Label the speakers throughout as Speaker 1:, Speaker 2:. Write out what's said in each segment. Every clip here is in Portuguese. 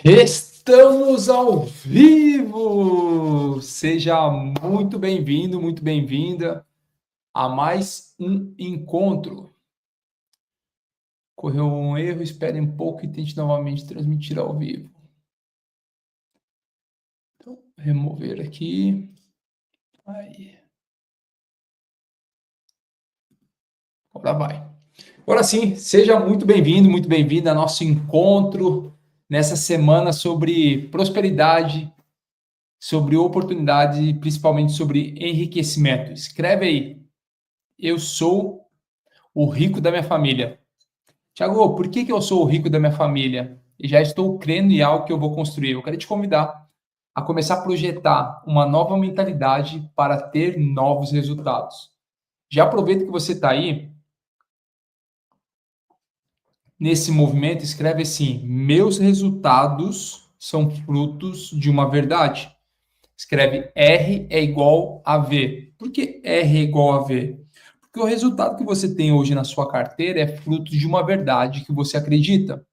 Speaker 1: Estamos ao vivo! Seja muito bem-vindo, muito bem-vinda a mais um encontro. Correu um erro, espere um pouco e tente novamente transmitir ao vivo. Então, remover aqui. Aí. Agora vai. Agora sim, seja muito bem-vindo, muito bem-vinda ao nosso encontro nessa semana sobre prosperidade, sobre oportunidade e principalmente sobre enriquecimento. Escreve aí. Eu sou o rico da minha família. Tiago, por que eu sou o rico da minha família? E já estou crendo em algo que eu vou construir. Eu quero te convidar a começar a projetar uma nova mentalidade para ter novos resultados. Já aproveita que você está aí nesse movimento, escreve assim: meus resultados são frutos de uma verdade. Escreve R é igual a V. Por que R é igual a V? Porque o resultado que você tem hoje na sua carteira é fruto de uma verdade que você acredita.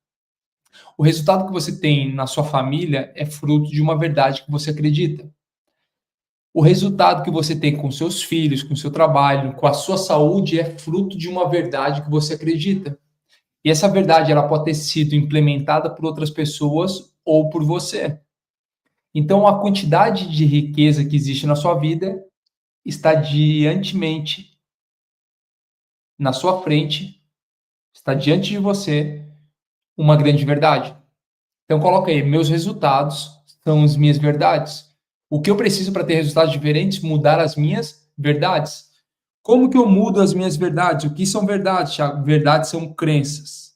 Speaker 1: O resultado que você tem na sua família é fruto de uma verdade que você acredita. O resultado que você tem com seus filhos, com seu trabalho, com a sua saúde é fruto de uma verdade que você acredita. E essa verdade ela pode ter sido implementada por outras pessoas ou por você. Então, a quantidade de riqueza que existe na sua vida está diantemente na sua frente, está diante de você uma grande verdade. Então, coloca aí: meus resultados são as minhas verdades. O que eu preciso para ter resultados diferentes? Mudar as minhas verdades. Como que eu mudo as minhas verdades? O que são verdades, Thiago? Verdades são crenças.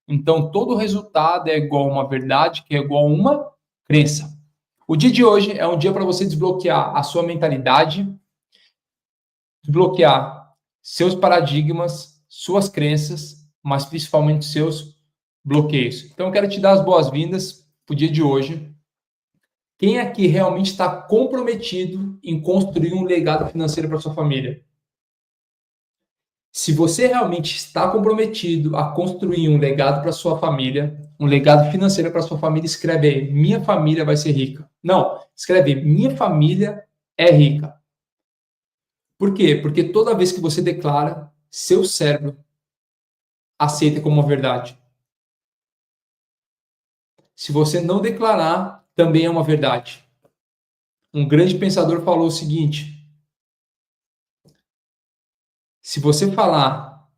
Speaker 1: Então, todo resultado é igual a uma verdade, que é igual a uma crença. O dia de hoje é um dia para você desbloquear a sua mentalidade, desbloquear seus paradigmas, suas crenças, mas principalmente seus bloqueios. Então, eu quero te dar as boas-vindas para o dia de hoje. Quem aqui realmente está comprometido em construir um legado financeiro para sua família? Se você realmente está comprometido a construir um legado para sua família, um legado financeiro para sua família, escreve aí: minha família vai ser rica. Não, escreve aí: minha família é rica. Por quê? Porque toda vez que você declara, seu cérebro aceita como uma verdade. Se você não declarar, também é uma verdade. Um grande pensador falou o seguinte: se você falar,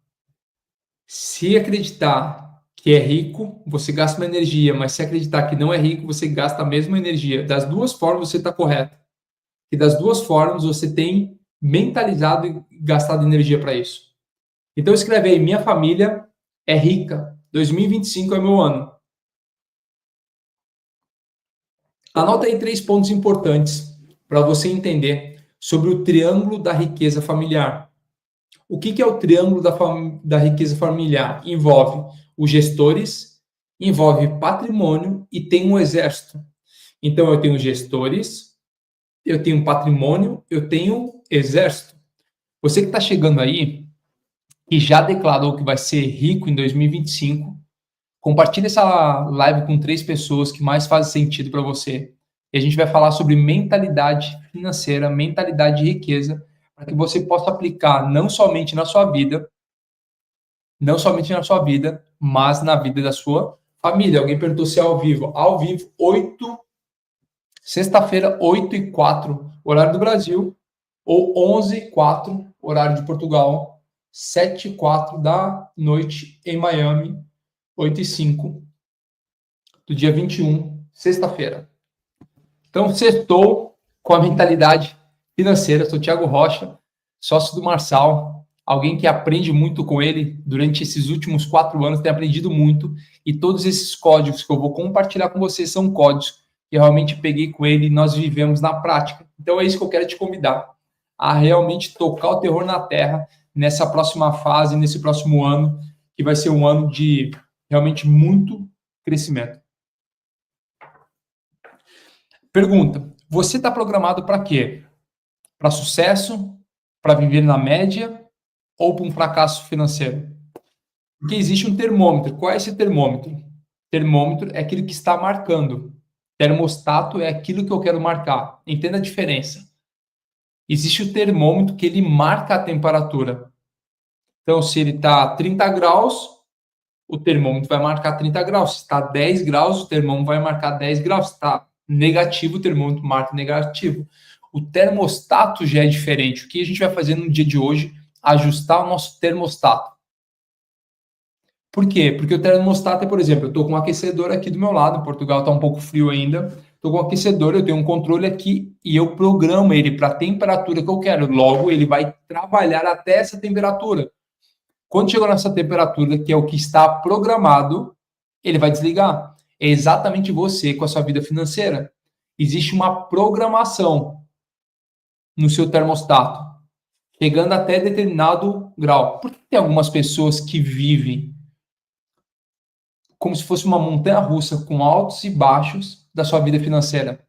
Speaker 1: se acreditar que é rico, você gasta uma energia, mas se acreditar que não é rico, você gasta a mesma energia. Das duas formas você está correto. E das duas formas você tem mentalizado e gastado energia para isso. Então escreve aí: minha família é rica. 2025 é meu ano. Anota aí 3 pontos importantes para você entender sobre o triângulo da riqueza familiar. O que é o triângulo da riqueza familiar? Envolve os gestores, envolve patrimônio e tem um exército. Então, eu tenho gestores, eu tenho patrimônio, eu tenho exército. Você que está chegando aí e já declarou que vai ser rico em 2025, compartilhe essa live com 3 pessoas que mais fazem sentido para você. E a gente vai falar sobre mentalidade financeira, mentalidade de riqueza, para que você possa aplicar não somente na sua vida, mas na vida da sua família. Alguém perguntou se é ao vivo. Ao vivo, sexta-feira, 8h04, horário do Brasil, ou 11h04, horário de Portugal, 7h04 da noite em Miami, 8h05 do dia 21, sexta-feira. Então, sextou com a mentalidade financeira. Sou Thiago Rocha, sócio do Marçal, alguém que aprende muito com ele durante esses últimos 4 anos, tem aprendido muito, e todos esses códigos que eu vou compartilhar com vocês são códigos que eu realmente peguei com ele e nós vivemos na prática. Então é isso que eu quero te convidar, a realmente tocar o terror na terra nessa próxima fase, nesse próximo ano, que vai ser um ano de realmente muito crescimento. Pergunta: você está programado para quê? Para sucesso? Para viver na média? Ou para um fracasso financeiro? Porque existe um termômetro. Qual é esse termômetro? Termômetro é aquilo que está marcando. Termostato é aquilo que eu quero marcar. Entenda a diferença. Existe o termômetro que ele marca a temperatura. Então, se ele está 30 graus, o termômetro vai marcar 30 graus. Se está 10 graus, o termômetro vai marcar 10 graus. Se está negativo, o termômetro marca negativo. O termostato já é diferente. O que a gente vai fazer no dia de hoje? Ajustar o nosso termostato. Por quê? Porque o termostato é, por exemplo, eu estou com um aquecedor aqui do meu lado, Portugal está um pouco frio ainda, estou com um aquecedor, eu tenho um controle aqui e eu programo ele para a temperatura que eu quero. Logo, ele vai trabalhar até essa temperatura. Quando chegou nessa temperatura, que é o que está programado, ele vai desligar. É exatamente você com a sua vida financeira. Existe uma programação no seu termostato, chegando até determinado grau. Por que tem algumas pessoas que vivem como se fosse uma montanha-russa com altos e baixos da sua vida financeira?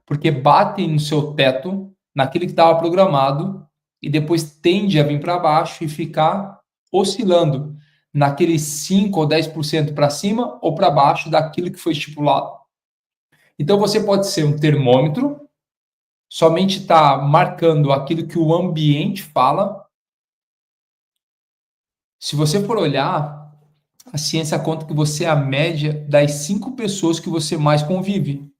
Speaker 1: Porque batem no seu teto, naquele que estava programado, e depois tende a vir para baixo e ficar oscilando naqueles 5 ou 10% para cima ou para baixo daquilo que foi estipulado. Então você pode ser um termômetro, somente está marcando aquilo que o ambiente fala. Se você for olhar, a ciência conta que você é a média das 5 pessoas que você mais convive.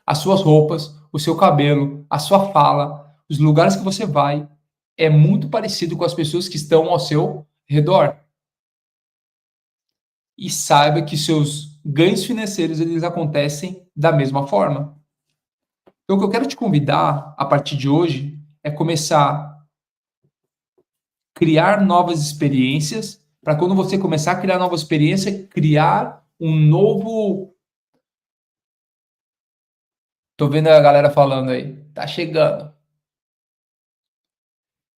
Speaker 1: As suas roupas, o seu cabelo, a sua fala, os lugares que você vai, é muito parecido com as pessoas que estão ao seu redor. E saiba que seus ganhos financeiros eles acontecem da mesma forma. Então, o que eu quero te convidar a partir de hoje é começar a criar novas experiências, para quando você começar a criar nova experiência, criar um novo. Tô vendo a galera falando aí, tá chegando.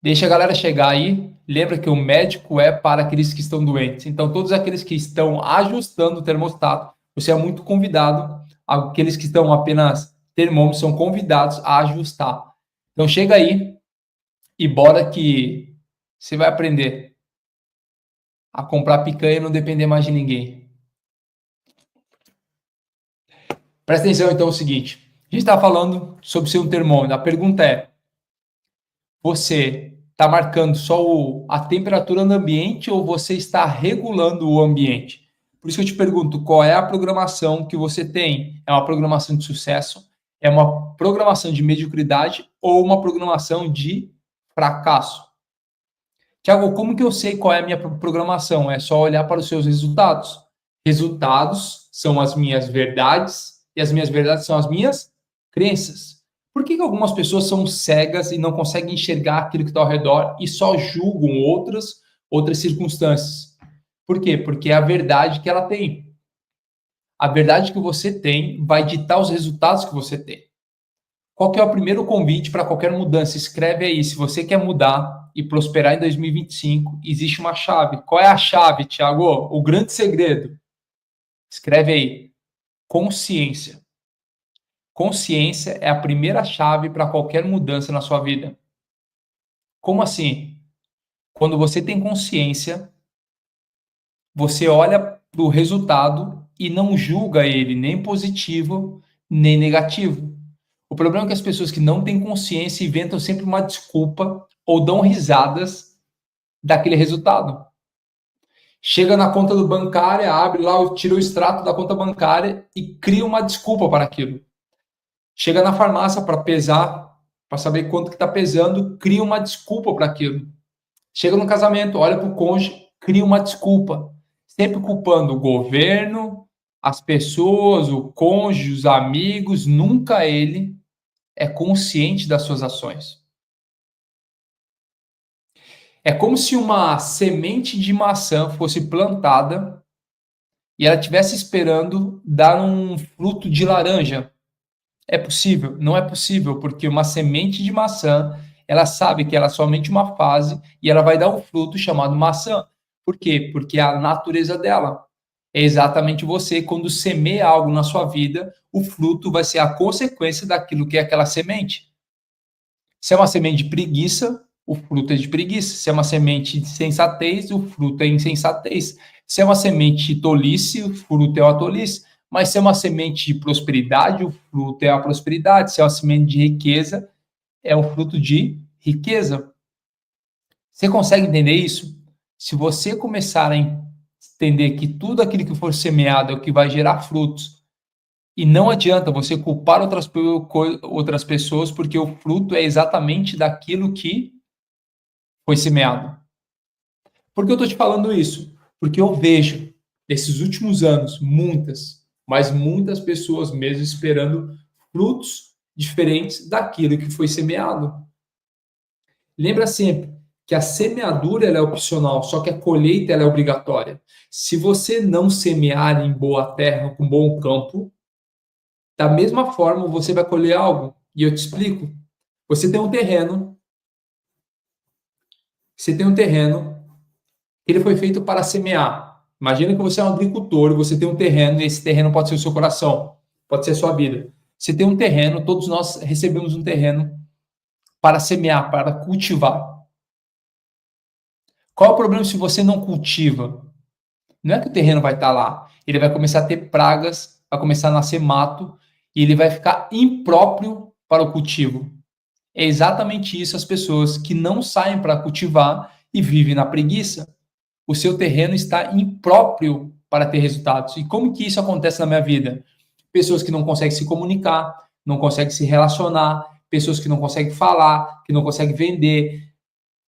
Speaker 1: Deixa a galera chegar aí. Lembra que o médico é para aqueles que estão doentes. Então, todos aqueles que estão ajustando o termostato, você é muito convidado. Aqueles que estão apenas termômetros são convidados a ajustar. Então, chega aí e bora que você vai aprender a comprar picanha e não depender mais de ninguém. Presta atenção, então, é o seguinte. A gente está falando sobre ser um termômetro. A pergunta é, você está marcando só a temperatura no ambiente ou você está regulando o ambiente? Por isso que eu te pergunto, qual é a programação que você tem? É uma programação de sucesso? É uma programação de mediocridade ou uma programação de fracasso? Tiago, como que eu sei qual é a minha programação? É só olhar para os seus resultados. Resultados são as minhas verdades e as minhas verdades são as minhas crenças. Por que algumas pessoas são cegas e não conseguem enxergar aquilo que está ao redor e só julgam outras circunstâncias? Por quê? Porque é a verdade que ela tem. A verdade que você tem vai ditar os resultados que você tem. Qual que é o primeiro convite para qualquer mudança? Escreve aí, se você quer mudar e prosperar em 2025, existe uma chave. Qual é a chave, Thiago? O grande segredo. Escreve aí, consciência. Consciência é a primeira chave para qualquer mudança na sua vida. Como assim? Quando você tem consciência, você olha para o resultado e não julga ele nem positivo, nem negativo. O problema é que as pessoas que não têm consciência inventam sempre uma desculpa ou dão risadas daquele resultado. Chega na conta do bancária, abre lá, tira o extrato da conta bancária e cria uma desculpa para aquilo. Chega na farmácia para pesar, para saber quanto que está pesando, cria uma desculpa para aquilo. Chega no casamento, olha para o cônjuge, cria uma desculpa. Sempre culpando o governo, as pessoas, o cônjuge, os amigos, nunca ele é consciente das suas ações. É como se uma semente de maçã fosse plantada e ela estivesse esperando dar um fruto de laranja. É possível? Não é possível, porque uma semente de maçã, ela sabe que ela é somente uma fase e ela vai dar um fruto chamado maçã. Por quê? Porque é a natureza dela. É exatamente você, quando semeia algo na sua vida, o fruto vai ser a consequência daquilo que é aquela semente. Se é uma semente de preguiça, o fruto é de preguiça. Se é uma semente de sensatez, o fruto é insensatez. Se é uma semente de tolice, o fruto é a tolice. Mas se é uma semente de prosperidade, o fruto é a prosperidade. Se é uma semente de riqueza, é o fruto de riqueza. Você consegue entender isso? Se você começar a entender que tudo aquilo que for semeado é o que vai gerar frutos, e não adianta você culpar outras pessoas, porque o fruto é exatamente daquilo que foi semeado. Por que eu estou te falando isso? Porque eu vejo, nesses últimos anos, mas muitas pessoas mesmo esperando frutos diferentes daquilo que foi semeado. Lembra sempre que a semeadura ela é opcional, só que a colheita ela é obrigatória. Se você não semear em boa terra, com bom campo, da mesma forma você vai colher algo. E eu te explico. Você tem um terreno, ele foi feito para semear. Imagina que você é um agricultor, você tem um terreno, e esse terreno pode ser o seu coração, pode ser a sua vida. Você tem um terreno, todos nós recebemos um terreno para semear, para cultivar. Qual é o problema se você não cultiva? Não é que o terreno vai estar lá, ele vai começar a ter pragas, vai começar a nascer mato, e ele vai ficar impróprio para o cultivo. É exatamente isso as pessoas que não saem para cultivar e vivem na preguiça. O seu terreno está impróprio para ter resultados. E como que isso acontece na minha vida? Pessoas que não conseguem se comunicar, não conseguem se relacionar, pessoas que não conseguem falar, que não conseguem vender,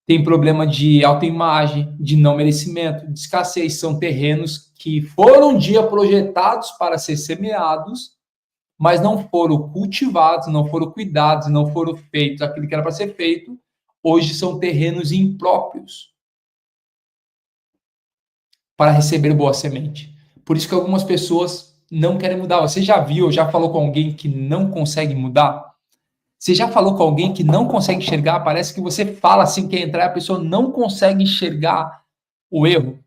Speaker 1: tem problema de autoimagem, de não merecimento, de escassez. São terrenos que foram um dia projetados para ser semeados, mas não foram cultivados, não foram cuidados, não foram feitos aquilo que era para ser feito. Hoje são terrenos impróprios para receber boa semente. Por isso que algumas pessoas não querem mudar. Você já viu, já falou com alguém que não consegue mudar? Você já falou com alguém que não consegue enxergar? Parece que você fala assim, quer entrar, a pessoa não consegue enxergar o erro.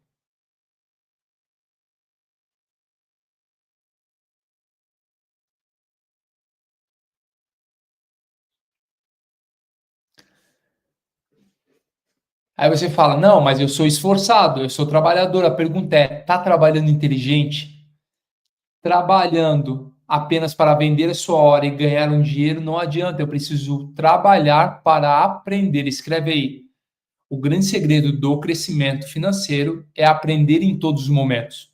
Speaker 1: Aí você fala, não, mas eu sou esforçado, eu sou trabalhador. A pergunta é, tá trabalhando inteligente? Trabalhando apenas para vender a sua hora e ganhar um dinheiro não adianta. Eu preciso trabalhar para aprender. Escreve aí. O grande segredo do crescimento financeiro é aprender em todos os momentos.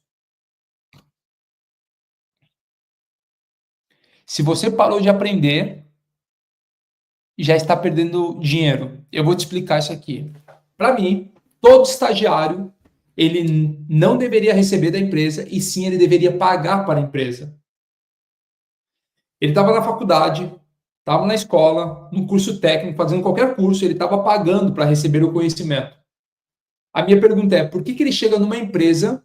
Speaker 1: Se você parou de aprender, já está perdendo dinheiro. Eu vou te explicar isso aqui. Para mim, todo estagiário, ele não deveria receber da empresa, e sim ele deveria pagar para a empresa. Ele estava na faculdade, estava na escola, num curso técnico, fazendo qualquer curso, ele estava pagando para receber o conhecimento. A minha pergunta é, por que ele chega numa empresa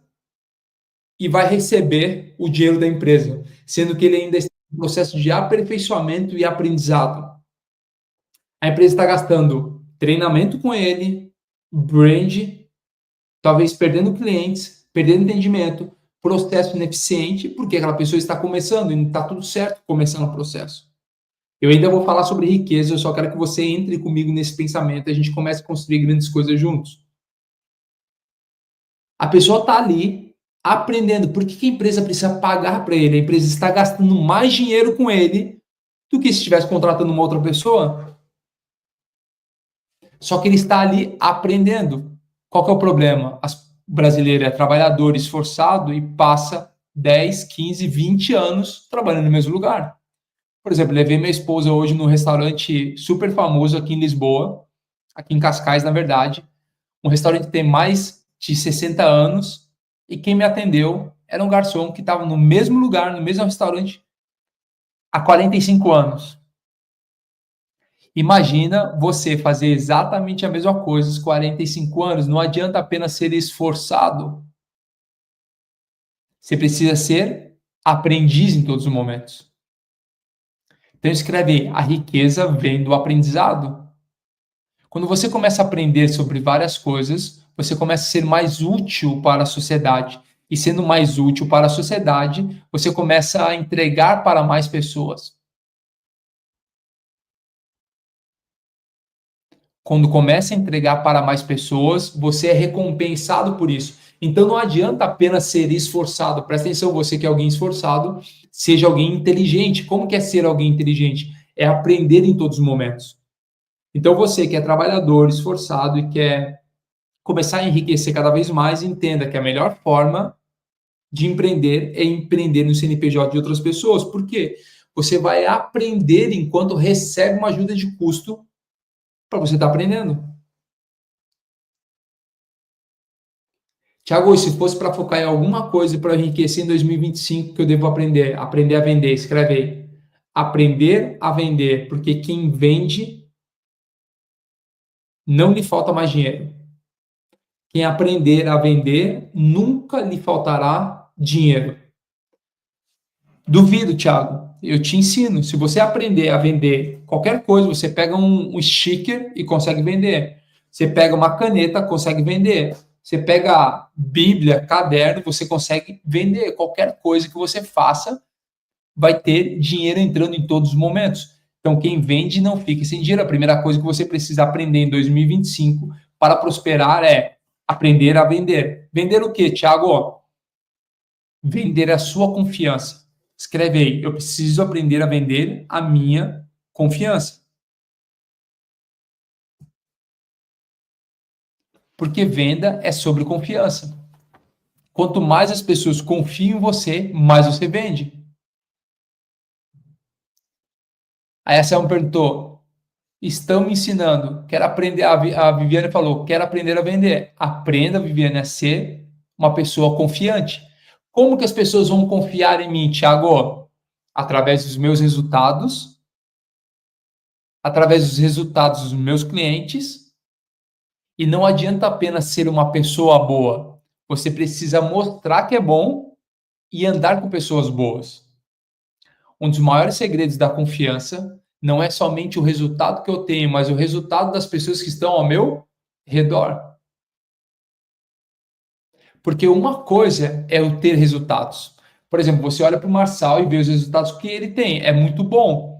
Speaker 1: e vai receber o dinheiro da empresa, sendo que ele ainda está em processo de aperfeiçoamento e aprendizado? A empresa está gastando treinamento com ele, brand, talvez perdendo clientes, perdendo entendimento, processo ineficiente, porque aquela pessoa está começando e não está tudo certo começando o processo. Eu ainda vou falar sobre riqueza, eu só quero que você entre comigo nesse pensamento e a gente comece a construir grandes coisas juntos. A pessoa está ali aprendendo. Por que a empresa precisa pagar para ele? A empresa está gastando mais dinheiro com ele do que se estivesse contratando uma outra pessoa. Só que ele está ali aprendendo. Qual que é o problema? O brasileiro é trabalhador esforçado e passa 10, 15, 20 anos trabalhando no mesmo lugar. Por exemplo, levei minha esposa hoje num restaurante super famoso aqui em Lisboa, aqui em Cascais, na verdade. Um restaurante que tem mais de 60 anos, e quem me atendeu era um garçom que estava no mesmo lugar, no mesmo restaurante, há 45 anos. Imagina você fazer exatamente a mesma coisa aos 45 anos. Não adianta apenas ser esforçado. Você precisa ser aprendiz em todos os momentos. Então escreve aí, a riqueza vem do aprendizado. Quando você começa a aprender sobre várias coisas, você começa a ser mais útil para a sociedade. E sendo mais útil para a sociedade, você começa a entregar para mais pessoas. Quando começa a entregar para mais pessoas, você é recompensado por isso. Então não adianta apenas ser esforçado. Presta atenção, você que é alguém esforçado, seja alguém inteligente. Como que é ser alguém inteligente? É aprender em todos os momentos. Então você que é trabalhador, esforçado e quer começar a enriquecer cada vez mais, entenda que a melhor forma de empreender é empreender no CNPJ de outras pessoas. Por quê? Você vai aprender enquanto recebe uma ajuda de custo para você estar aprendendo. Tiago, se fosse para focar em alguma coisa para enriquecer em 2025 que eu devo aprender, aprender a vender, escreve aí. Aprender a vender, porque quem vende não lhe falta mais dinheiro. Quem aprender a vender nunca lhe faltará dinheiro. Duvido, Thiago. Eu te ensino. Se você aprender a vender qualquer coisa, você pega um sticker e consegue vender. Você pega uma caneta, consegue vender. Você pega Bíblia, caderno, você consegue vender. Qualquer coisa que você faça vai ter dinheiro entrando em todos os momentos. Então, quem vende não fica sem dinheiro. A primeira coisa que você precisa aprender em 2025 para prosperar é aprender a vender. Vender o quê, Thiago? Vender a sua confiança. Escreve aí, eu preciso aprender a vender a minha confiança. Porque venda é sobre confiança. Quanto mais as pessoas confiam em você, mais você vende. Aí a Selma perguntou, estão me ensinando, quero aprender, a Viviane falou, quero aprender a vender. Aprenda, Viviane, a ser uma pessoa confiante. Como que as pessoas vão confiar em mim, Thiago? Através dos meus resultados, através dos resultados dos meus clientes. E não adianta apenas ser uma pessoa boa. Você precisa mostrar que é bom e andar com pessoas boas. Um dos maiores segredos da confiança não é somente o resultado que eu tenho, mas o resultado das pessoas que estão ao meu redor. Porque uma coisa é eu ter resultados. Por exemplo, você olha para o Marçal e vê os resultados que ele tem. É muito bom.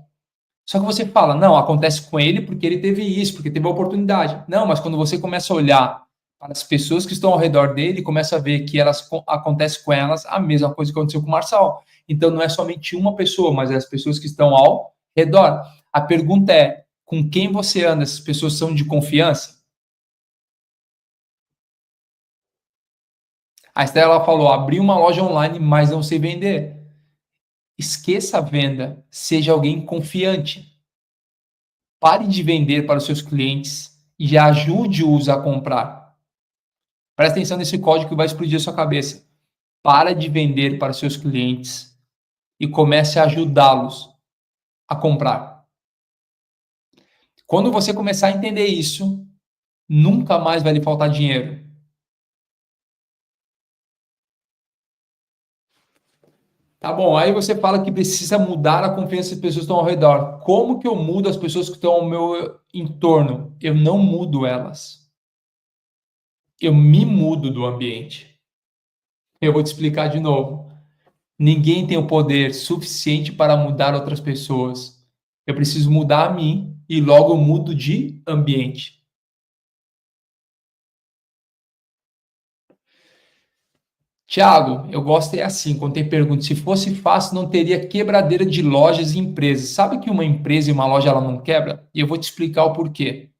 Speaker 1: Só que você fala, não, acontece com ele porque ele teve isso, porque teve a oportunidade. Não, mas quando você começa a olhar para as pessoas que estão ao redor dele, começa a ver que acontece com elas a mesma coisa que aconteceu com o Marçal. Então não é somente uma pessoa, mas é as pessoas que estão ao redor. A pergunta é, com quem você anda? Essas pessoas são de confiança? A Estela falou, abri uma loja online, mas não sei vender. Esqueça a venda, seja alguém confiante. Pare de vender para os seus clientes e ajude-os a comprar. Presta atenção nesse código que vai explodir a sua cabeça. Para de vender para os seus clientes e comece a ajudá-los a comprar. Quando você começar a entender isso, nunca mais vai lhe faltar dinheiro. Tá bom, aí você fala que precisa mudar a confiança das pessoas que estão ao redor. Como que eu mudo as pessoas que estão ao meu entorno? Eu não mudo elas. Eu me mudo do ambiente. Eu vou te explicar de novo. Ninguém tem o poder suficiente para mudar outras pessoas. Eu preciso mudar a mim e logo eu mudo de ambiente. Tiago, eu gosto é assim, quando tem pergunta, se fosse fácil, não teria quebradeira de lojas e empresas. Sabe que uma empresa e uma loja ela não quebra? E eu vou te explicar o porquê.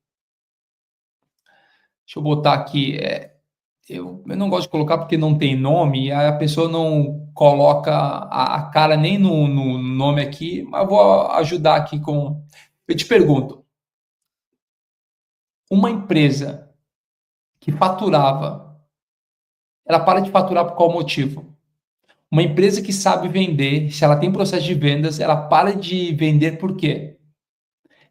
Speaker 1: Deixa eu botar aqui. Eu não gosto de colocar porque não tem nome, e aí a pessoa não coloca a cara nem no nome aqui, mas eu vou ajudar aqui com. Eu te pergunto, uma empresa que faturava, ela para de faturar por qual motivo? Uma empresa que sabe vender, se ela tem processo de vendas, ela para de vender por quê?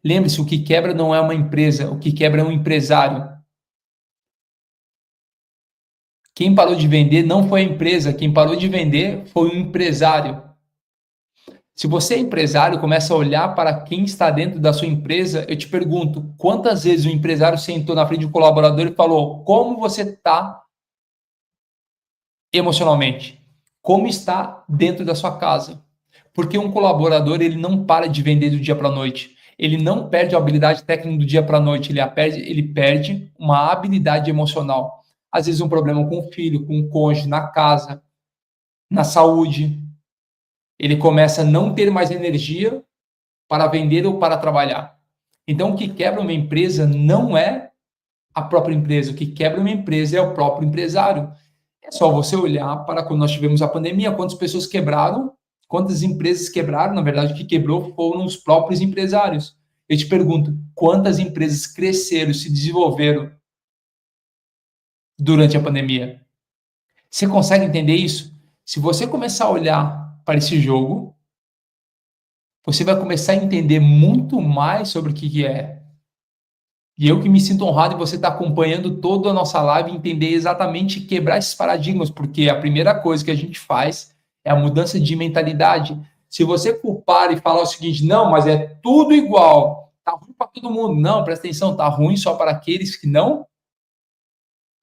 Speaker 1: Lembre-se, o que quebra não é uma empresa, o que quebra é um empresário. Quem parou de vender não foi a empresa, quem parou de vender foi o empresário. Se você é empresário, começa a olhar para quem está dentro da sua empresa, eu te pergunto, quantas vezes o empresário sentou na frente de um colaborador e falou, como você está emocionalmente? Como está dentro da sua casa? Porque um colaborador, ele não para de vender do dia para a noite. Ele não perde a habilidade técnica do dia para a noite, ele perde uma habilidade emocional. Às vezes um problema com o filho, com o cônjuge, na casa, na saúde. Ele começa a não ter mais energia para vender ou para trabalhar. Então, o que quebra uma empresa não é a própria empresa, o que quebra uma empresa é o próprio empresário. É só você olhar para quando nós tivemos a pandemia, quantas pessoas quebraram, quantas empresas quebraram, na verdade, o que quebrou foram os próprios empresários. Eu te pergunto, quantas empresas cresceram, se desenvolveram durante a pandemia? Você consegue entender isso? Se você começar a olhar para esse jogo, você vai começar a entender muito mais sobre o que é. E eu que me sinto honrado em você estar acompanhando toda a nossa live e entender exatamente quebrar esses paradigmas, porque a primeira coisa que a gente faz é a mudança de mentalidade. Se você culpar e falar o seguinte, não, mas é tudo igual, tá ruim para todo mundo. Não, presta atenção, tá ruim só para aqueles que não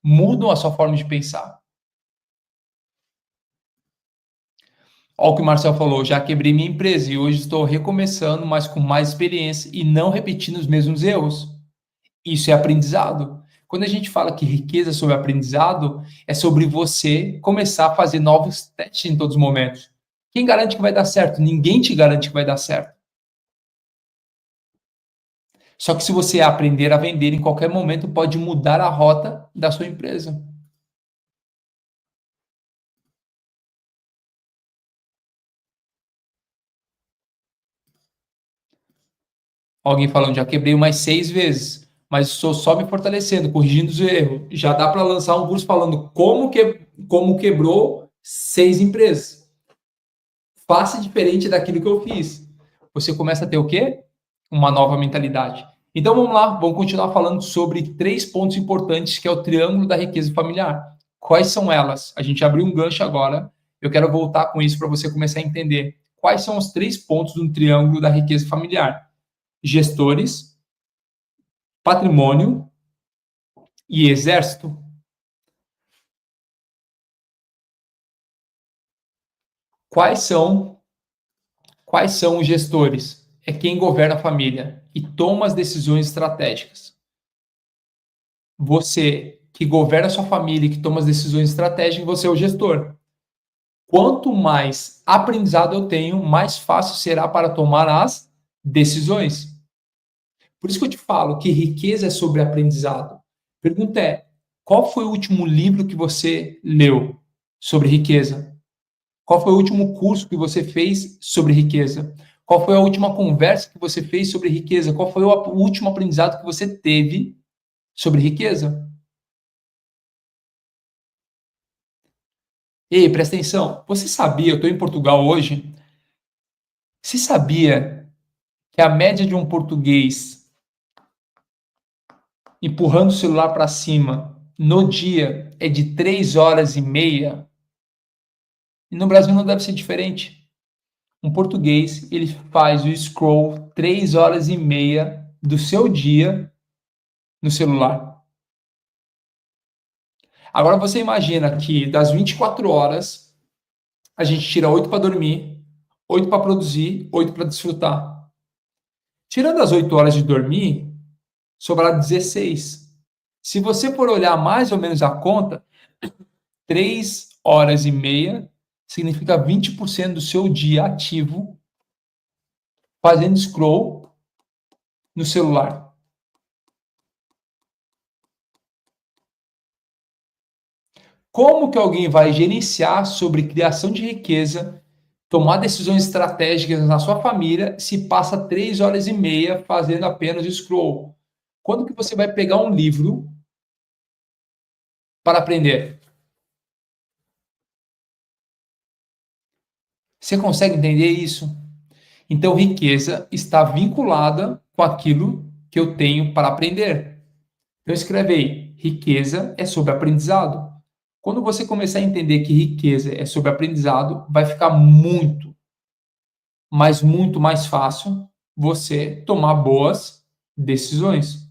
Speaker 1: mudam a sua forma de pensar. Olha o que o Marcel falou, já quebrei minha empresa e hoje estou recomeçando, mas com mais experiência e não repetindo os mesmos erros. Isso é aprendizado. Quando a gente fala que riqueza é sobre aprendizado, é sobre você começar a fazer novos testes em todos os momentos. Quem garante que vai dar certo? Ninguém te garante que vai dar certo. Só que se você aprender a vender em qualquer momento, pode mudar a rota da sua empresa. Alguém falando, já quebrei umas 6 vezes, mas estou só me fortalecendo, corrigindo os erros. Já dá para lançar um curso falando como quebrou 6 empresas. Faça diferente daquilo que eu fiz. Você começa a ter o quê? Uma nova mentalidade. Então vamos lá, vamos continuar falando sobre 3 pontos importantes que é o triângulo da riqueza familiar. Quais são elas? A gente abriu um gancho agora. Eu quero voltar com isso para você começar a entender. Quais são os 3 pontos do triângulo da riqueza familiar? Gestores, patrimônio e exército. Quais são Quais são os gestores? É quem governa a família e toma as decisões estratégicas. Você que governa a sua família e que toma as decisões estratégicas, você é o gestor. Quanto mais aprendizado eu tenho, mais fácil será para tomar as decisões. Por isso que eu te falo que riqueza é sobre aprendizado. Pergunta é: qual foi o último livro que você leu sobre riqueza? Qual foi o último curso que você fez sobre riqueza? Qual foi a última conversa que você fez sobre riqueza? Qual foi o último aprendizado que você teve sobre riqueza? Ei, presta atenção. Você sabia, eu estou em Portugal hoje, você sabia que a média de um português empurrando o celular para cima no dia é de 3 horas e meia? E no Brasil não deve ser diferente. Um português, ele faz o scroll 3 horas e meia do seu dia no celular. Agora você imagina que das 24 horas, a gente tira 8 para dormir, 8 para produzir, 8 para desfrutar. Tirando as 8 horas de dormir, sobrar 16. Se você for olhar mais ou menos a conta, 3 horas e meia significa 20% do seu dia ativo fazendo scroll no celular. Como que alguém vai gerenciar sobre criação de riqueza, tomar decisões estratégicas na sua família, se passa 3 horas e meia fazendo apenas scroll? Quando que você vai pegar um livro para aprender? Você consegue entender isso? Então, riqueza está vinculada com aquilo que eu tenho para aprender. Então, escreve aí: riqueza é sobre aprendizado. Quando você começar a entender que riqueza é sobre aprendizado, vai ficar muito, mas muito mais fácil você tomar boas decisões.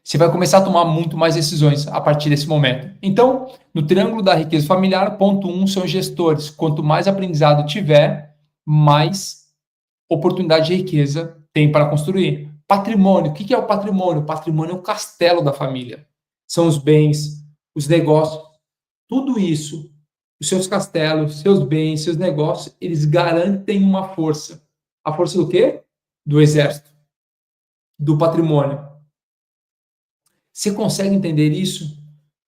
Speaker 1: você vai começar a tomar muito mais decisões a partir desse momento. Então, no triângulo da riqueza familiar, ponto 1 são gestores. Quanto mais aprendizado tiver, mais oportunidade de riqueza tem para construir. Patrimônio. O que é o patrimônio? O patrimônio é o castelo da família. São os bens, os negócios, tudo isso, os seus castelos, seus bens, seus negócios, eles garantem uma força. A força do quê? Do exército, do patrimônio. Você consegue entender isso?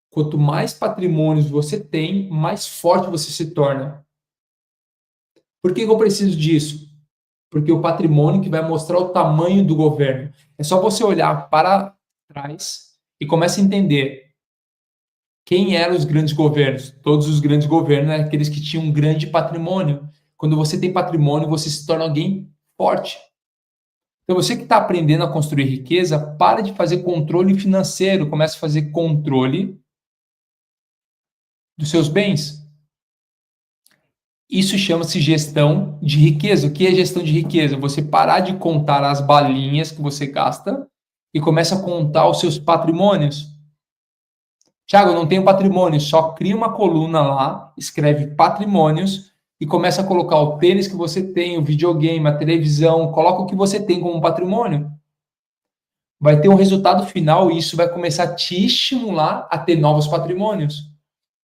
Speaker 1: Quanto mais patrimônios você tem, mais forte você se torna. Por que eu preciso disso? Porque o patrimônio que vai mostrar o tamanho do governo. É só você olhar para trás e começa a entender quem eram os grandes governos. Todos os grandes governos eram aqueles que tinham um grande patrimônio. Quando você tem patrimônio, você se torna alguém forte. Então, você que está aprendendo a construir riqueza, para de fazer controle financeiro, comece a fazer controle dos seus bens. Isso chama-se gestão de riqueza. O que é gestão de riqueza? Você parar de contar as balinhas que você gasta e começa a contar os seus patrimônios. Tiago, eu não tenho patrimônio, só cria uma coluna lá, escreve patrimônios e começa a colocar o tênis que você tem, o videogame, a televisão, coloca o que você tem como patrimônio. Vai ter um resultado final e isso vai começar a te estimular a ter novos patrimônios.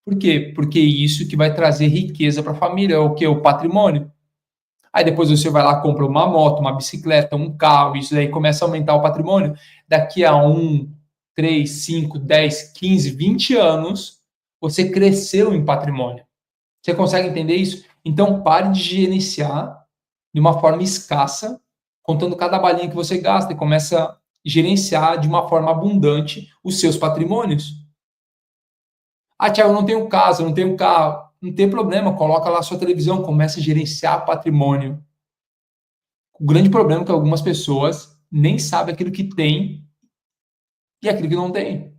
Speaker 1: Por quê? Porque isso que vai trazer riqueza para a família, é o que? O patrimônio. Aí depois você vai lá, compra uma moto, uma bicicleta, um carro, isso daí começa a aumentar o patrimônio. Daqui a 3, 5, 10, 15, 20 anos, você cresceu em patrimônio. Você consegue entender isso? Então pare de gerenciar de uma forma escassa, contando cada balinha que você gasta e começa a gerenciar de uma forma abundante os seus patrimônios. Ah, Thiago, eu não tenho casa, eu não tenho carro. Não tem problema, coloca lá a sua televisão, começa a gerenciar patrimônio. O grande problema é que algumas pessoas nem sabem aquilo que tem e aquilo que não tem.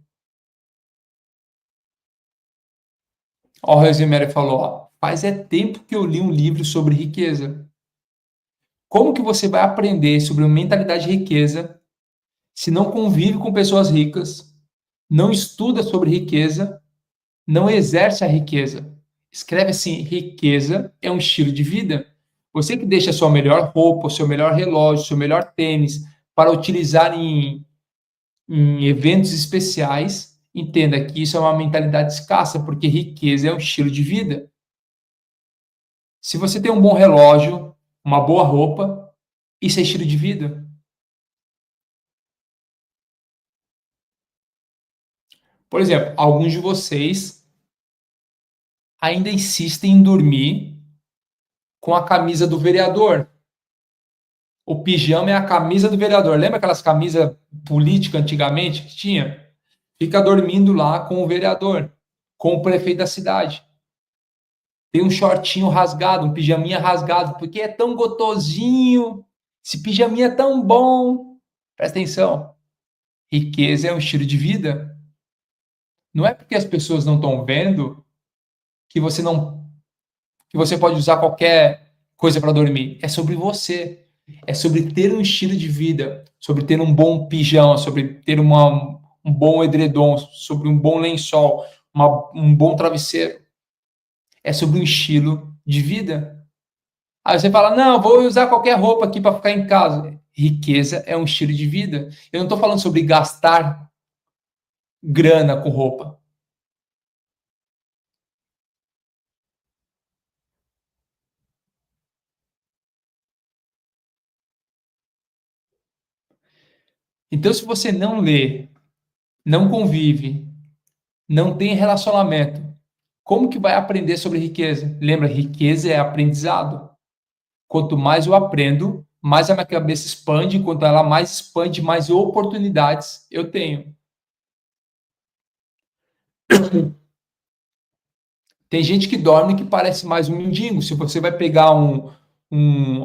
Speaker 1: Ó, o Rosemary falou, ó, faz é tempo que eu li um livro sobre riqueza. Como que você vai aprender sobre mentalidade de riqueza se não convive com pessoas ricas, não estuda sobre riqueza, não exerce a riqueza? Escreve assim, riqueza é um estilo de vida. Você que deixa a sua melhor roupa, o seu melhor relógio, o seu melhor tênis para utilizar em eventos especiais, entenda que isso é uma mentalidade escassa, porque riqueza é um estilo de vida. Se você tem um bom relógio, uma boa roupa, isso é estilo de vida. Por exemplo, alguns de vocês ainda insistem em dormir com a camisa do vereador. O pijama é a camisa do vereador. Lembra aquelas camisas políticas antigamente que tinha? Fica dormindo lá com o vereador, com o prefeito da cidade. Tem um shortinho rasgado, um pijaminha rasgado, porque é tão gostosinho. Esse pijaminha é tão bom. Presta atenção. Riqueza é um estilo de vida. Não é porque as pessoas não estão vendo que você não que você pode usar qualquer coisa para dormir. É sobre você. É sobre ter um estilo de vida, sobre ter um bom pijama, sobre ter um bom edredom, sobre um bom lençol, um bom travesseiro. É sobre um estilo de vida. Aí você fala, não, vou usar qualquer roupa aqui para ficar em casa. Riqueza é um estilo de vida. Eu não estou falando sobre gastar grana com roupa. Então, se você não lê, não convive, não tem relacionamento, como que vai aprender sobre riqueza? Lembra, riqueza é aprendizado. Quanto mais eu aprendo, mais a minha cabeça expande, quanto ela mais expande, mais oportunidades eu tenho. Tem gente que dorme que parece mais um mendigo. Se você vai pegar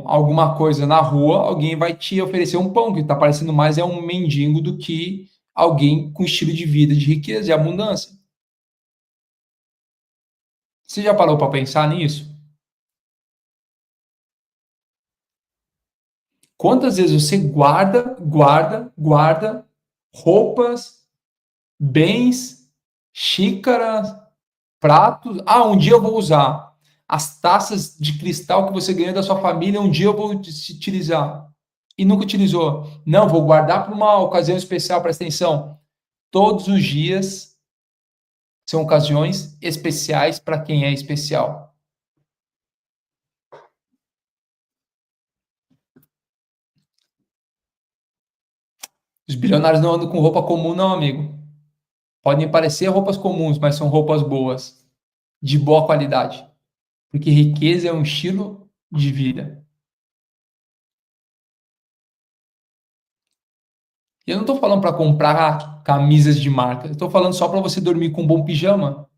Speaker 1: alguma coisa na rua, alguém vai te oferecer um pão, que está parecendo mais é um mendigo do que alguém com estilo de vida de riqueza e abundância. Você já parou para pensar nisso? Quantas vezes você guarda roupas bens, xícaras, pratos. Ah, um dia eu vou usar. As taças de cristal que você ganhou da sua família, um dia eu vou utilizar. E nunca utilizou. Não, vou guardar para uma ocasião especial, presta atenção. Todos os dias são ocasiões especiais para quem é especial. Os bilionários não andam com roupa comum, não, amigo. Podem parecer roupas comuns, mas são roupas boas, de boa qualidade. Porque riqueza é um estilo de vida. E eu não estou falando para comprar camisas de marca. Eu estou falando só para você dormir com um bom pijama.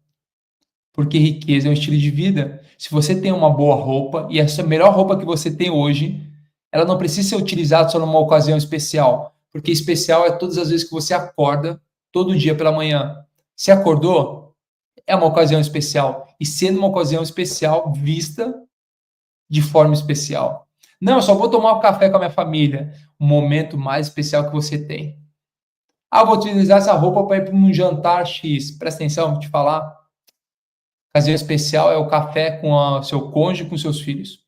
Speaker 1: Porque riqueza é um estilo de vida. Se você tem uma boa roupa, e essa melhor roupa que você tem hoje, ela não precisa ser utilizada só numa ocasião especial. Porque especial é todas as vezes que você acorda, todo dia pela manhã. Se acordou, é uma ocasião especial. E sendo uma ocasião especial, vista de forma especial. Não, eu só vou tomar um café com a minha família. O momento mais especial que você tem. Ah, vou utilizar essa roupa para ir para um jantar X. Presta atenção, vou te falar. Ocasião especial é o café com o seu cônjuge, com seus filhos.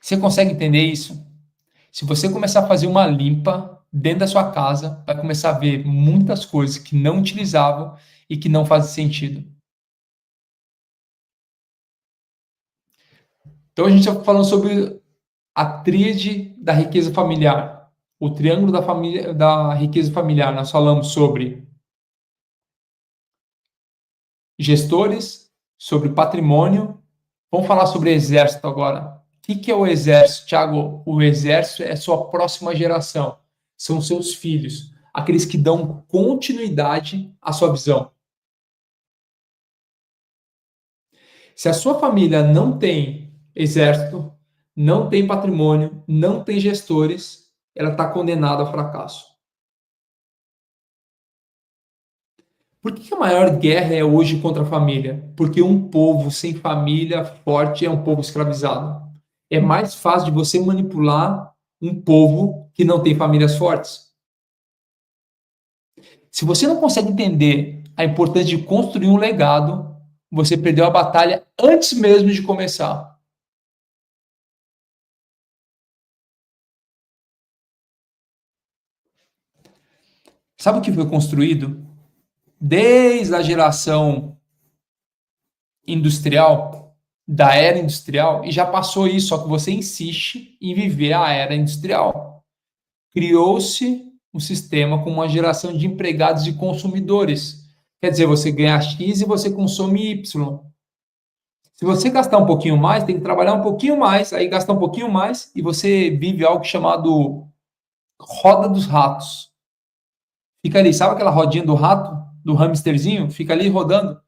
Speaker 1: Você consegue entender isso? Se você começar a fazer uma limpa dentro da sua casa, vai começar a ver muitas coisas que não utilizavam e que não fazem sentido. Então a gente está falando sobre a tríade da riqueza familiar, o triângulo da família, da riqueza familiar. Nós falamos sobre gestores, sobre patrimônio. Vamos falar sobre exército agora. O que é o exército, Thiago? O exército é a sua próxima geração. São seus filhos, aqueles que dão continuidade à sua visão. Se a sua família não tem exército, não tem patrimônio, não tem gestores, ela está condenada ao fracasso. Por que a maior guerra é hoje contra a família? Porque um povo sem família forte é um povo escravizado. É mais fácil de você manipular um povo que não tem famílias fortes. Se você não consegue entender a importância de construir um legado, você perdeu a batalha antes mesmo de começar. Sabe o que foi construído? Desde a geração industrial, da era industrial, e já passou isso, só que você insiste em viver a era industrial. Criou-se um sistema com uma geração de empregados e consumidores. Quer dizer, você ganha X e você consome Y. Se você gastar um pouquinho mais, tem que trabalhar um pouquinho mais, aí gastar um pouquinho mais e você vive algo chamado roda dos ratos. Fica ali, sabe aquela rodinha do rato, do hamsterzinho? Fica ali rodando,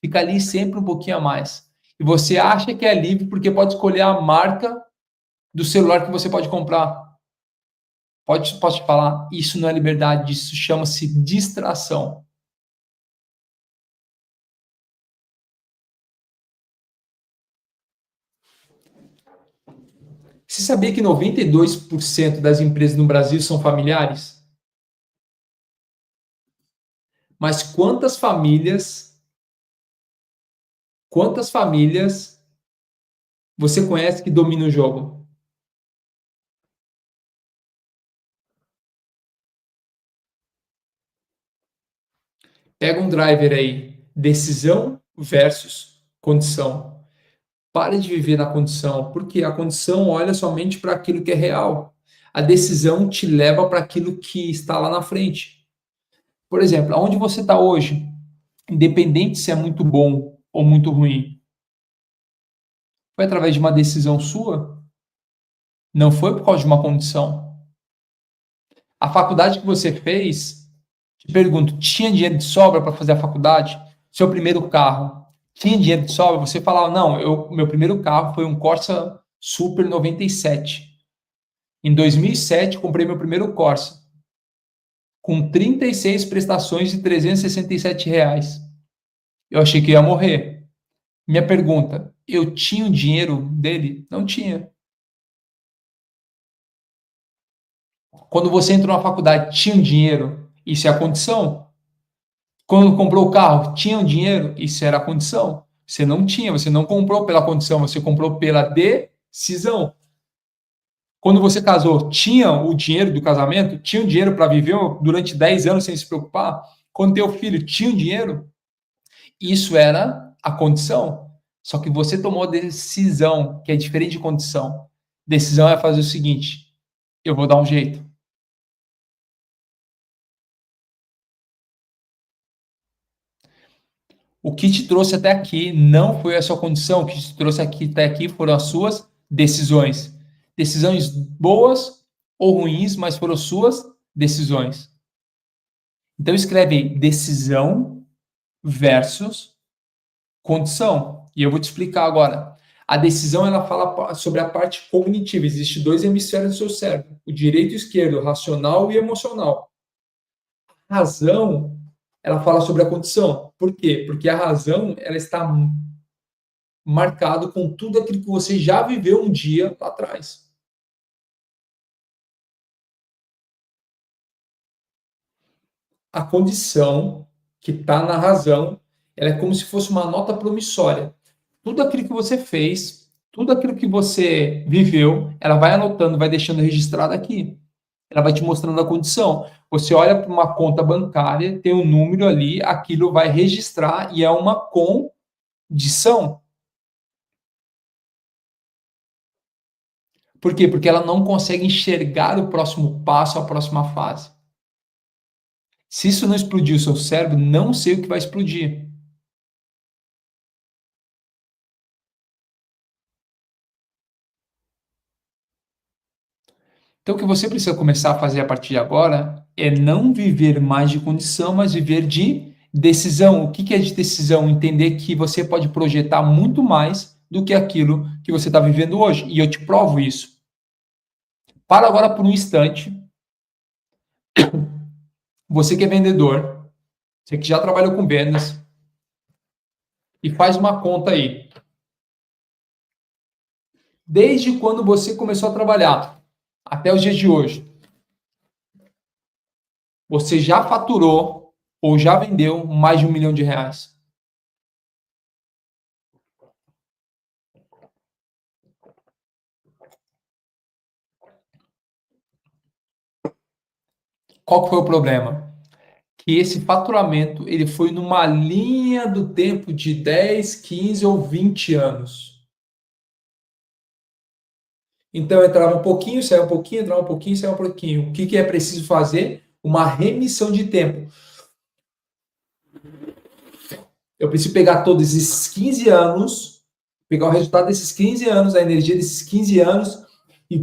Speaker 1: fica ali sempre um pouquinho a mais. E você acha que é livre porque pode escolher a marca do celular que você pode comprar. Posso te falar, isso não é liberdade, isso chama-se distração. Você sabia que 92% das empresas no Brasil são familiares? Mas quantas famílias você conhece que dominam o jogo? Pega um driver aí, decisão versus condição. Pare de viver na condição, porque a condição olha somente para aquilo que é real. A decisão te leva para aquilo que está lá na frente. Por exemplo, aonde você está hoje, independente se é muito bom ou muito ruim, foi através de uma decisão sua? Não foi por causa de uma condição. A faculdade que você fez, te pergunto, tinha dinheiro de sobra para fazer a faculdade? Seu primeiro carro, tinha dinheiro de sobra? Você falava, não, meu primeiro carro foi um Corsa Super 97. Em 2007, comprei meu primeiro Corsa, com 36 prestações de R$ 367. Eu achei que ia morrer. Minha pergunta, eu tinha o dinheiro dele? Não tinha. Quando você entrou na faculdade, tinha um dinheiro? Isso é a condição. Quando comprou o carro, tinha um dinheiro? Isso era a condição. Você não tinha, você não comprou pela condição, você comprou pela decisão. Quando você casou, tinha o dinheiro do casamento? Tinha o dinheiro para viver durante 10 anos sem se preocupar? Quando teu filho tinha o dinheiro? Isso era a condição. Só que você tomou decisão, que é diferente de condição. Decisão é fazer o seguinte: eu vou dar um jeito. O que te trouxe até aqui não foi a sua condição, o que te trouxe até aqui foram as suas decisões. Decisões boas ou ruins, mas foram suas decisões. Então escreve decisão versus condição. E eu vou te explicar agora. A decisão ela fala sobre a parte cognitiva. Existem dois hemisférios do seu cérebro, o direito e o esquerdo, racional e emocional. A razão ela fala sobre a condição. Por quê? Porque a razão ela está marcado com tudo aquilo que você já viveu um dia lá atrás. A condição que está na razão, ela é como se fosse uma nota promissória. Tudo aquilo que você fez, tudo aquilo que você viveu, ela vai anotando, vai deixando registrado aqui. Ela vai te mostrando a condição. Você olha para uma conta bancária, tem um número ali, aquilo vai registrar e é uma condição. Por quê? Porque ela não consegue enxergar o próximo passo, a próxima fase. Se isso não explodir o seu cérebro, não sei o que vai explodir. Então, o que você precisa começar a fazer a partir de agora é não viver mais de condição, mas viver de decisão. O que é de decisão? Entender que você pode projetar muito mais do que aquilo que você está vivendo hoje. E eu te provo isso. Para agora por um instante. Você que é vendedor, você que já trabalhou com vendas, e faz uma conta aí. Desde quando você começou a trabalhar até os dias de hoje, você já faturou ou já vendeu mais de R$1 milhão? Qual que foi o problema? Que esse faturamento ele foi numa linha do tempo de 10, 15 ou 20 anos. Então entrava um pouquinho, saia um pouquinho, entrava um pouquinho, saia um pouquinho. O que é preciso fazer? Uma remissão de tempo. Eu preciso pegar todos esses 15 anos, pegar o resultado desses 15 anos, a energia desses 15 anos e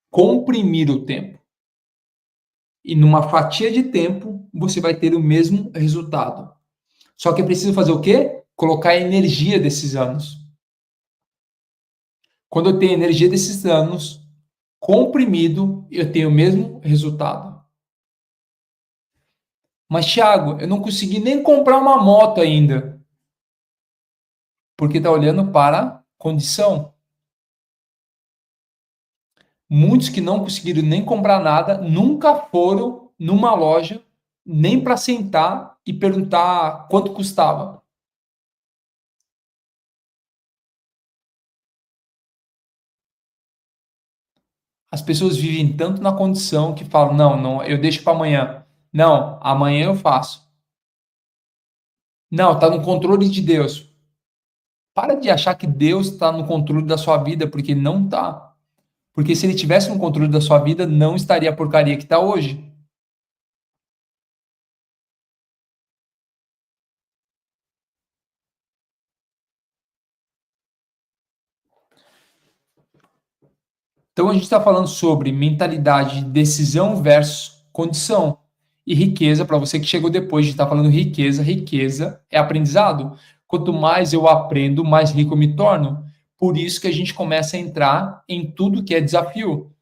Speaker 1: comprimir o tempo. E numa fatia de tempo, você vai ter o mesmo resultado. Só que é preciso fazer o quê? Colocar a energia desses anos. Quando eu tenho energia desses anos comprimido, eu tenho o mesmo resultado. Mas, Thiago, eu não consegui nem comprar uma moto ainda. Porque está olhando para a condição. Muitos que não conseguiram nem comprar nada, nunca foram numa loja, nem para sentar e perguntar quanto custava. As pessoas vivem tanto na condição que falam, não, eu deixo para amanhã. Não, amanhã eu faço. Não, está no controle de Deus. Para de achar que Deus está no controle da sua vida, porque não está. Porque se ele tivesse no controle da sua vida, não estaria a porcaria que está hoje. Então a gente está falando sobre mentalidade de decisão versus condição. E riqueza, para você que chegou depois de estar falando riqueza, riqueza é aprendizado. Quanto mais eu aprendo, mais rico eu me torno. Por isso que a gente começa a entrar em tudo que é desafio.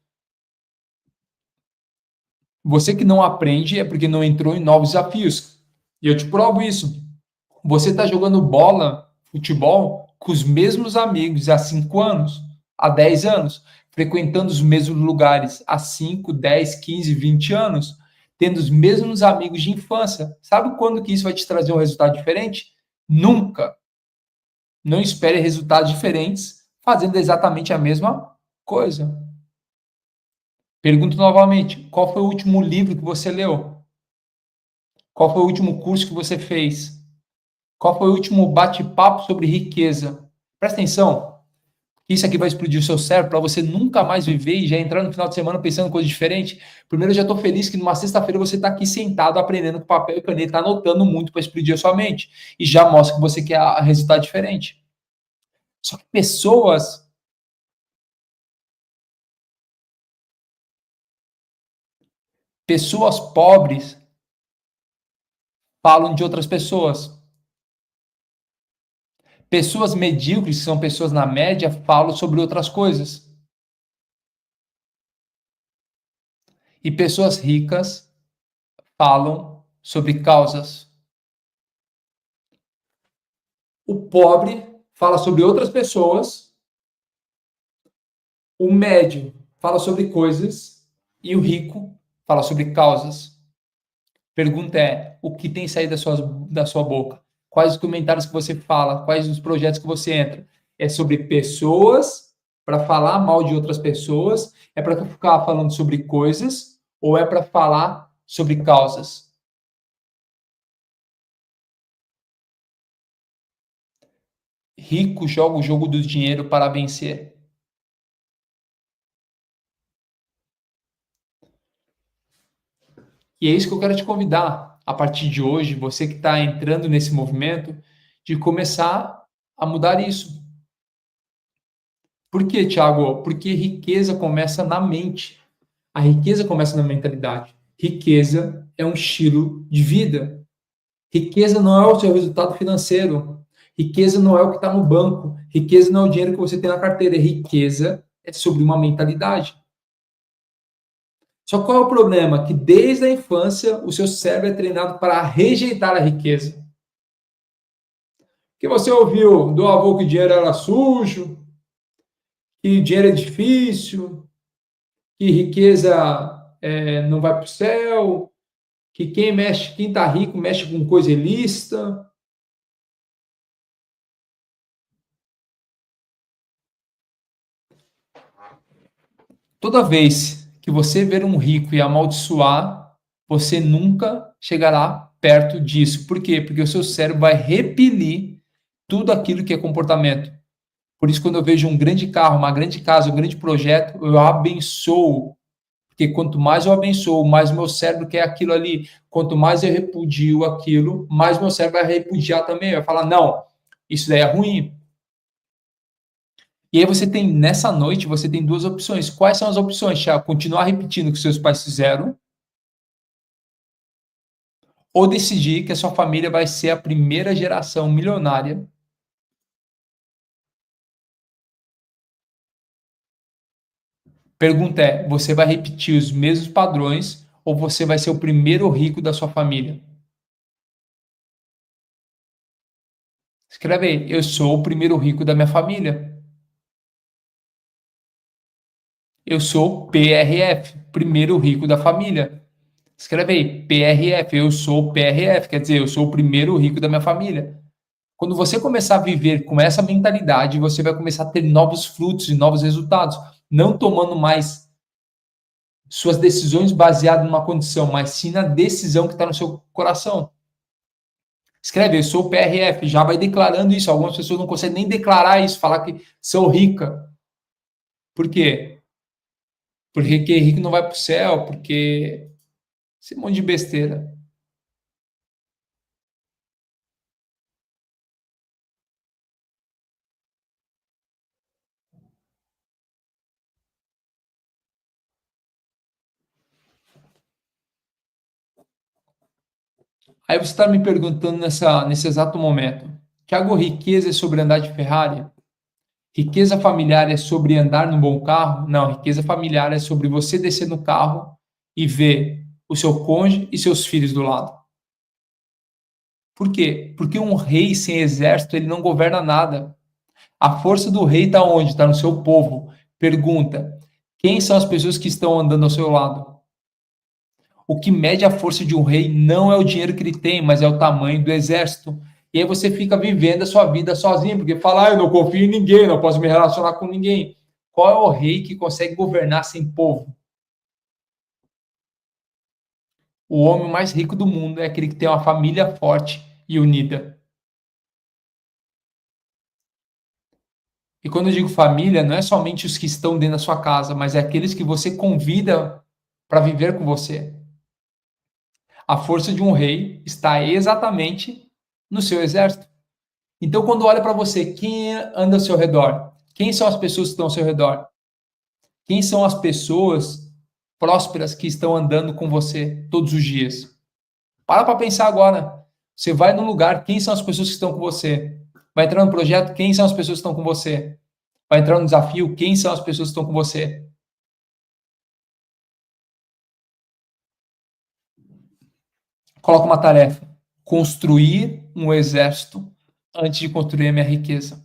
Speaker 1: Você que não aprende é porque não entrou em novos desafios. E eu te provo isso. Você está jogando bola, futebol, com os mesmos amigos há 5 anos, há 10 anos. frequentando os mesmos lugares há 5, 10, 15, 20 anos, tendo os mesmos amigos de infância. Sabe quando que isso vai te trazer um resultado diferente? Nunca. Não espere resultados diferentes fazendo exatamente a mesma coisa. Pergunto novamente: qual foi o último livro que você leu? Qual foi o último curso que você fez? Qual foi o último bate-papo sobre riqueza? Presta atenção, isso aqui vai explodir o seu cérebro para você nunca mais viver e já entrar no final de semana pensando em coisa diferente. Primeiro, eu já estou feliz que numa sexta-feira você está aqui sentado aprendendo com papel e caneta, anotando muito para explodir a sua mente. E já mostra que você quer resultado diferente. Só que pessoas pobres falam de outras pessoas. Pessoas medíocres, que são pessoas na média, falam sobre outras coisas. E pessoas ricas falam sobre causas. O pobre fala sobre outras pessoas, o médio fala sobre coisas e o rico fala sobre causas. Pergunta é: o que tem saído da sua boca? Quais os comentários que você fala? Quais os projetos que você entra? É sobre pessoas, para falar mal de outras pessoas? É para ficar falando sobre coisas? Ou é para falar sobre causas? Rico joga o jogo do dinheiro para vencer. E é isso que eu quero te convidar, a partir de hoje, você que está entrando nesse movimento, de começar a mudar isso. Por quê, Thiago? Porque riqueza começa na mente. A riqueza começa na mentalidade. Riqueza é um estilo de vida. Riqueza não é o seu resultado financeiro. Riqueza não é o que está no banco. Riqueza não é o dinheiro que você tem na carteira. Riqueza é sobre uma mentalidade. Só qual é o problema? Que desde a infância o seu cérebro é treinado para rejeitar a riqueza. Que você ouviu do avô que o dinheiro era sujo, que dinheiro é difícil, que riqueza não vai para o céu, que quem está rico mexe com coisa ilícita. Toda vez que você ver um rico e amaldiçoar, você nunca chegará perto disso. Por quê? Porque o seu cérebro vai repelir tudo aquilo que é comportamento. Por isso, quando eu vejo um grande carro, uma grande casa, um grande projeto, eu abençoo. Porque quanto mais eu abençoo, mais o meu cérebro quer aquilo ali. Quanto mais eu repudio aquilo, mais meu cérebro vai repudiar também. Vai falar, não, isso daí é ruim. E aí você tem, nessa noite, você tem duas opções. Quais são as opções, Thiago? Continuar repetindo o que seus pais fizeram ou decidir que a sua família vai ser a primeira geração milionária. Pergunta é, você vai repetir os mesmos padrões ou você vai ser o primeiro rico da sua família? Escreve aí, eu sou o primeiro rico da minha família. Eu sou PRF, primeiro rico da família. Escreve aí, PRF, eu sou PRF, quer dizer, eu sou o primeiro rico da minha família. Quando você começar a viver com essa mentalidade, você vai começar a ter novos frutos e novos resultados, não tomando mais suas decisões baseadas numa condição, mas sim na decisão que está no seu coração. Escreve, eu sou PRF, já vai declarando isso. Algumas pessoas não conseguem nem declarar isso, falar que são rica. Por quê? Porque quem é rico não vai para o céu, porque esse monte de besteira. Aí você está me perguntando nesse exato momento, Tiago, riqueza é sobre andar de Ferrari? Riqueza familiar é sobre andar num bom carro? Não, riqueza familiar é sobre você descer no carro e ver o seu cônjuge e seus filhos do lado. Por quê? Porque um rei sem exército, ele não governa nada. A força do rei está onde? Está no seu povo. Pergunta, Quem são as pessoas que estão andando ao seu lado? O que mede a força de um rei não é o dinheiro que ele tem, mas é o tamanho do exército. E aí você fica vivendo a sua vida sozinho, porque fala, eu não confio em ninguém, não posso me relacionar com ninguém. Qual é o rei que consegue governar sem povo? O homem mais rico do mundo é aquele que tem uma família forte e unida. E quando eu digo família, não é somente os que estão dentro da sua casa, mas é aqueles que você convida para viver com você. A força de um rei está exatamente no seu exército. Então, quando olha para você, quem anda ao seu redor? Quem são as pessoas que estão ao seu redor? Quem são as pessoas prósperas que estão andando com você todos os dias? Para pensar agora. Você vai num lugar, quem são as pessoas que estão com você? Vai entrar no projeto, quem são as pessoas que estão com você? Vai entrar no desafio, quem são as pessoas que estão com você? Coloca uma tarefa: construir um exército antes de construir a minha riqueza.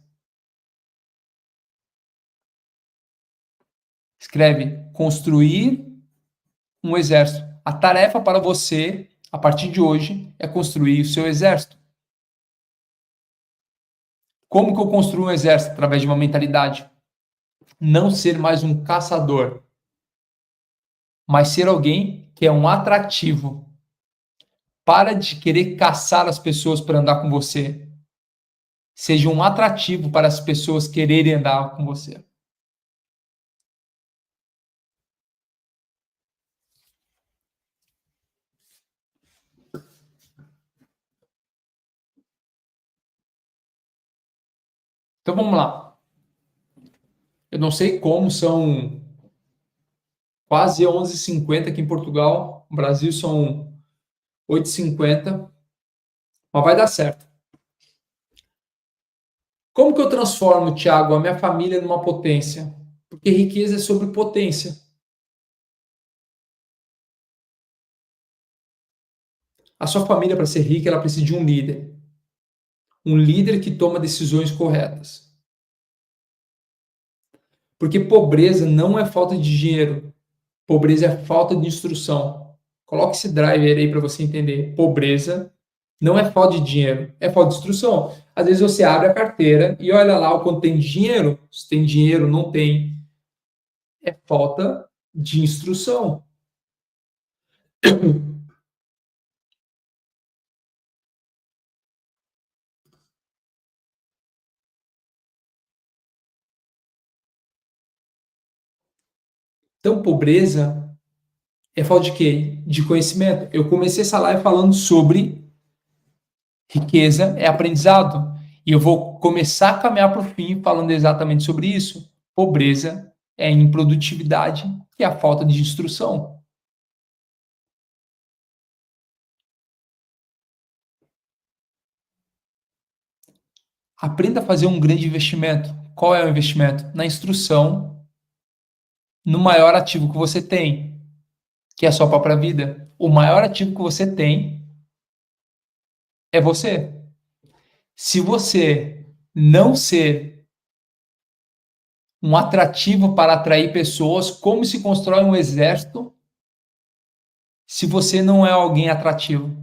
Speaker 1: Escreve: construir um exército. A tarefa para você, a partir de hoje, é construir o seu exército. Como que eu construo um exército? Através de uma mentalidade. Não ser mais um caçador, mas ser alguém que é um atrativo. Para de querer caçar as pessoas para andar com você. Seja um atrativo para as pessoas quererem andar com você. Então vamos lá. Eu não sei como, são quase 11h50 aqui em Portugal. No Brasil são 8h50. Mas vai dar certo. Como que eu transformo, Thiago, a minha família numa potência? Porque riqueza é sobre potência. A sua família, para ser rica, ela precisa de um líder. Um líder que toma decisões corretas. Porque pobreza não é falta de dinheiro. Pobreza é falta de instrução. Coloque esse driver aí para você entender. Pobreza não é falta de dinheiro, é falta de instrução. Às vezes você abre a carteira e olha lá o quanto tem dinheiro. Se tem dinheiro, não tem. É falta de instrução. Então, pobreza é falta de quê? De conhecimento. Eu comecei essa live falando sobre riqueza é aprendizado. E eu vou começar a caminhar para o fim falando exatamente sobre isso. Pobreza é improdutividade, que é a falta de instrução. Aprenda a fazer um grande investimento. Qual é o investimento? Na instrução, no maior ativo que você tem, que é a sua própria vida. O maior ativo que você tem é você. Se você não ser um atrativo para atrair pessoas, como se constrói um exército se você não é alguém atrativo?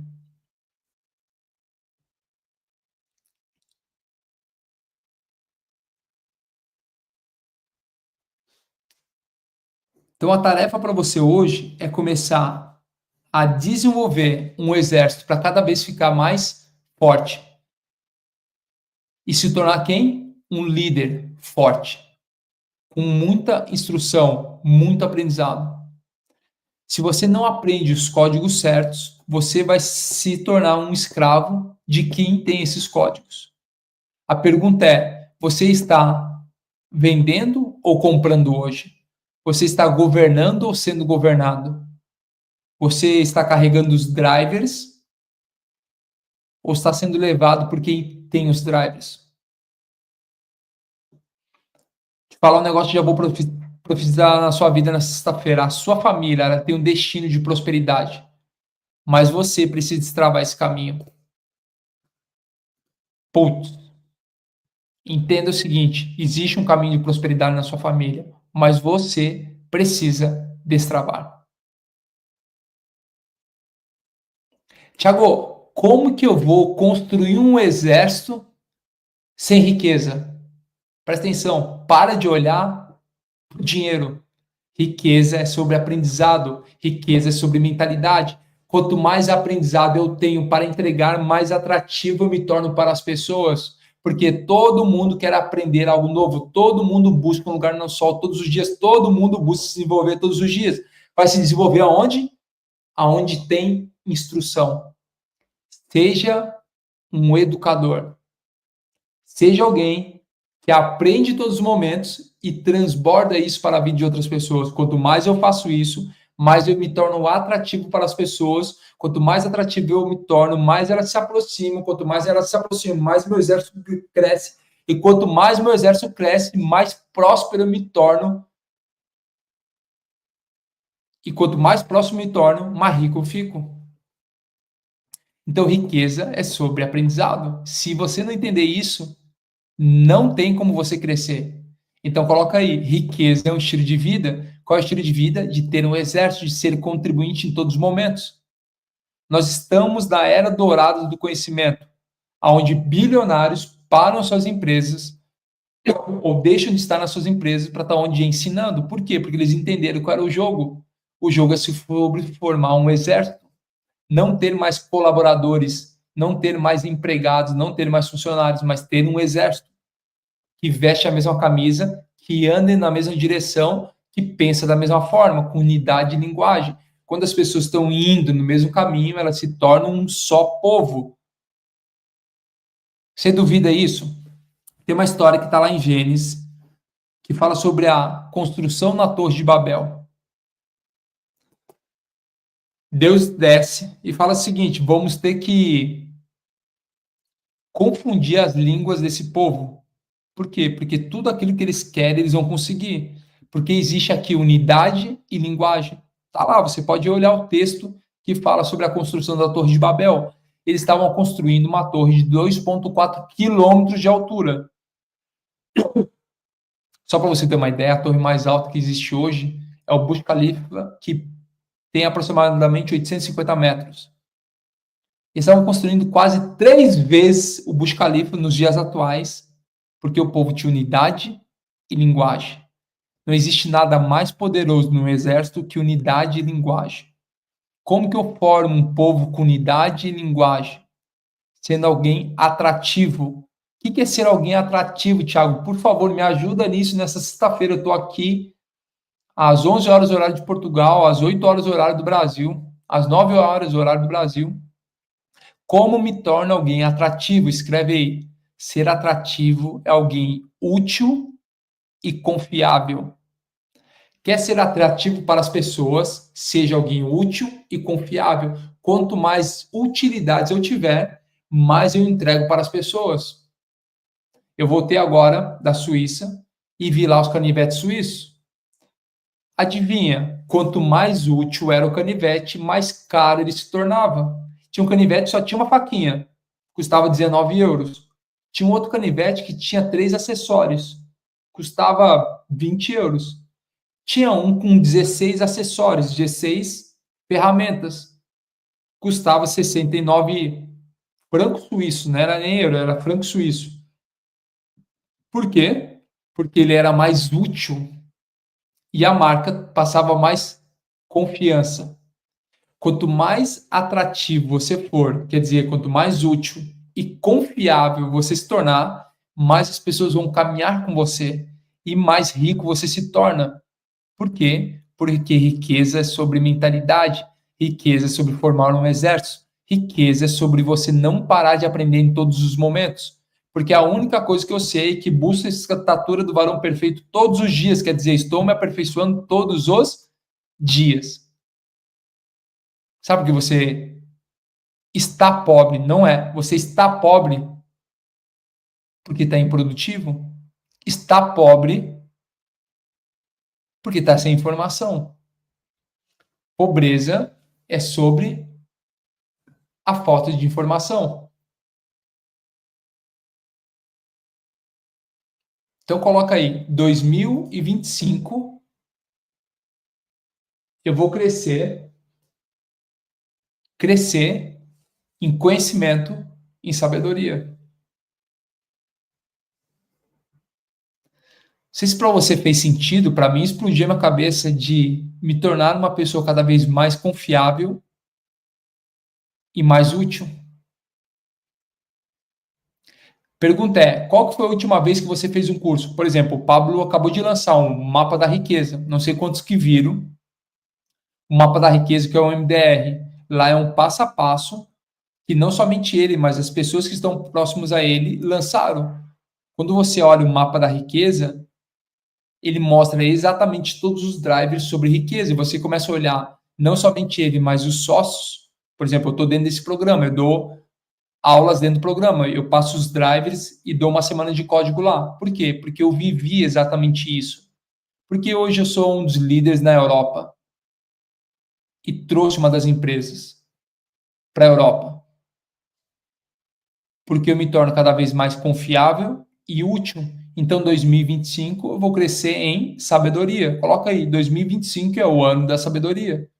Speaker 1: Então, a tarefa para você hoje é começar a desenvolver um exército para cada vez ficar mais forte e se tornar quem? Um líder forte, com muita instrução, muito aprendizado. Se você não aprende os códigos certos, você vai se tornar um escravo de quem tem esses códigos. A pergunta é: você está vendendo ou comprando hoje? Você está governando ou sendo governado? Você está carregando os drivers ou está sendo levado por quem tem os drivers? Te falar um negócio que já vou profetizar na sua vida na sexta-feira. A sua família, ela tem um destino de prosperidade, mas você precisa destravar esse caminho. Putz, entenda o seguinte: existe um caminho de prosperidade na sua família, mas você precisa destravar. Tiago, como que eu vou construir um exército sem riqueza? Presta atenção, para de olhar para o dinheiro. Riqueza é sobre aprendizado, riqueza é sobre mentalidade. Quanto mais aprendizado eu tenho para entregar, mais atrativo eu me torno para as pessoas. Porque todo mundo quer aprender algo novo, todo mundo busca um lugar no sol todos os dias, todo mundo busca se desenvolver todos os dias. Vai se desenvolver aonde? Aonde tem instrução. Seja um educador. Seja alguém que aprende todos os momentos e transborda isso para a vida de outras pessoas. Quanto mais eu faço isso, mais eu me torno atrativo para as pessoas. Quanto mais atrativo eu me torno, mais elas se aproximam. Quanto mais elas se aproximam, mais meu exército cresce. E quanto mais meu exército cresce, mais próspero eu me torno. E quanto mais próximo eu me torno, mais rico eu fico. Então, riqueza é sobre aprendizado. Se você não entender isso, não tem como você crescer. Então coloca aí, riqueza é um estilo de vida. Qual é o estilo de vida? De ter um exército, de ser contribuinte em todos os momentos. Nós estamos na era dourada do conhecimento, onde bilionários param suas empresas ou deixam de estar nas suas empresas para estar onde ensinando. Por quê? Porque eles entenderam qual era o jogo. O jogo é sobre formar um exército, não ter mais colaboradores, não ter mais empregados, não ter mais funcionários, mas ter um exército que veste a mesma camisa, que anda na mesma direção, que pensa da mesma forma, com unidade de linguagem. Quando as pessoas estão indo no mesmo caminho, elas se tornam um só povo. Você duvida isso? Tem uma história que está lá em Gênesis, que fala sobre a construção na Torre de Babel. Deus desce e fala o seguinte: vamos ter que confundir as línguas desse povo. Por quê? Porque tudo aquilo que eles querem, eles vão conseguir. Porque existe aqui unidade e linguagem. Tá lá, você pode olhar o texto que fala sobre a construção da Torre de Babel. Eles estavam construindo uma torre de 2,4 quilômetros de altura. Só para você ter uma ideia, a torre mais alta que existe hoje é o Burj Khalifa, que tem aproximadamente 850 metros. Eles estavam construindo quase 3 vezes o Burj Khalifa nos dias atuais, porque o povo tinha unidade e linguagem. Não existe nada mais poderoso no exército que unidade e linguagem. Como que eu formo um povo com unidade e linguagem? Sendo alguém atrativo. O que é ser alguém atrativo, Thiago? Por favor, me ajuda nisso. Nessa sexta-feira eu estou aqui às 11 horas horário de Portugal, às 8 horas horário do Brasil, às 9 horas horário do Brasil. Como me torna alguém atrativo? Escreve aí. Ser atrativo é alguém útil e confiável. Quer ser atrativo para as pessoas? Seja alguém útil e confiável. Quanto mais utilidades eu tiver, mais eu entrego para as pessoas. Eu voltei agora da Suíça e vi lá os canivetes suíços. Adivinha? Quanto mais útil era o canivete, mais caro ele se tornava. Tinha um canivete que só tinha uma faquinha, custava 19 euros. Tinha um outro canivete que tinha 3 acessórios, custava 20 euros. Tinha um com 16 acessórios, 16 ferramentas, custava 69 franco suíço, não era nem euro, era franco suíço. Por quê? Porque ele era mais útil e a marca passava mais confiança. Quanto mais atrativo você for, quer dizer, quanto mais útil e confiável você se tornar, mais as pessoas vão caminhar com você e mais rico você se torna. Por quê? Porque riqueza é sobre mentalidade, riqueza é sobre formar um exército, riqueza é sobre você não parar de aprender em todos os momentos. Porque a única coisa que eu sei é que busco a estatura do varão perfeito todos os dias, quer dizer, estou me aperfeiçoando todos os dias. Sabe que você está pobre? Não é. Você está pobre porque está improdutivo? Está pobre porque está sem informação. Pobreza é sobre a falta de informação. Então coloca aí 2025 eu vou crescer em conhecimento, em sabedoria. Não sei se para você fez sentido, para mim explodiu a minha cabeça de me tornar uma pessoa cada vez mais confiável e mais útil. Pergunta é, qual que foi a última vez que você fez um curso? Por exemplo, o Pablo acabou de lançar um mapa da riqueza. Não sei quantos que viram. O mapa da riqueza, que é o MDR. Lá é um passo a passo que não somente ele, mas as pessoas que estão próximos a ele lançaram. Quando você olha o mapa da riqueza, ele mostra exatamente todos os drivers sobre riqueza. E você começa a olhar não somente ele, mas os sócios. Por exemplo, eu estou dentro desse programa, eu dou aulas dentro do programa, eu passo os drivers e dou uma semana de código lá. Por quê? Porque eu vivi exatamente isso. Porque hoje eu sou um dos líderes na Europa e trouxe uma das empresas para a Europa. Porque eu me torno cada vez mais confiável e útil. Então, 2025 eu vou crescer em sabedoria. Coloca aí, 2025 é o ano da sabedoria.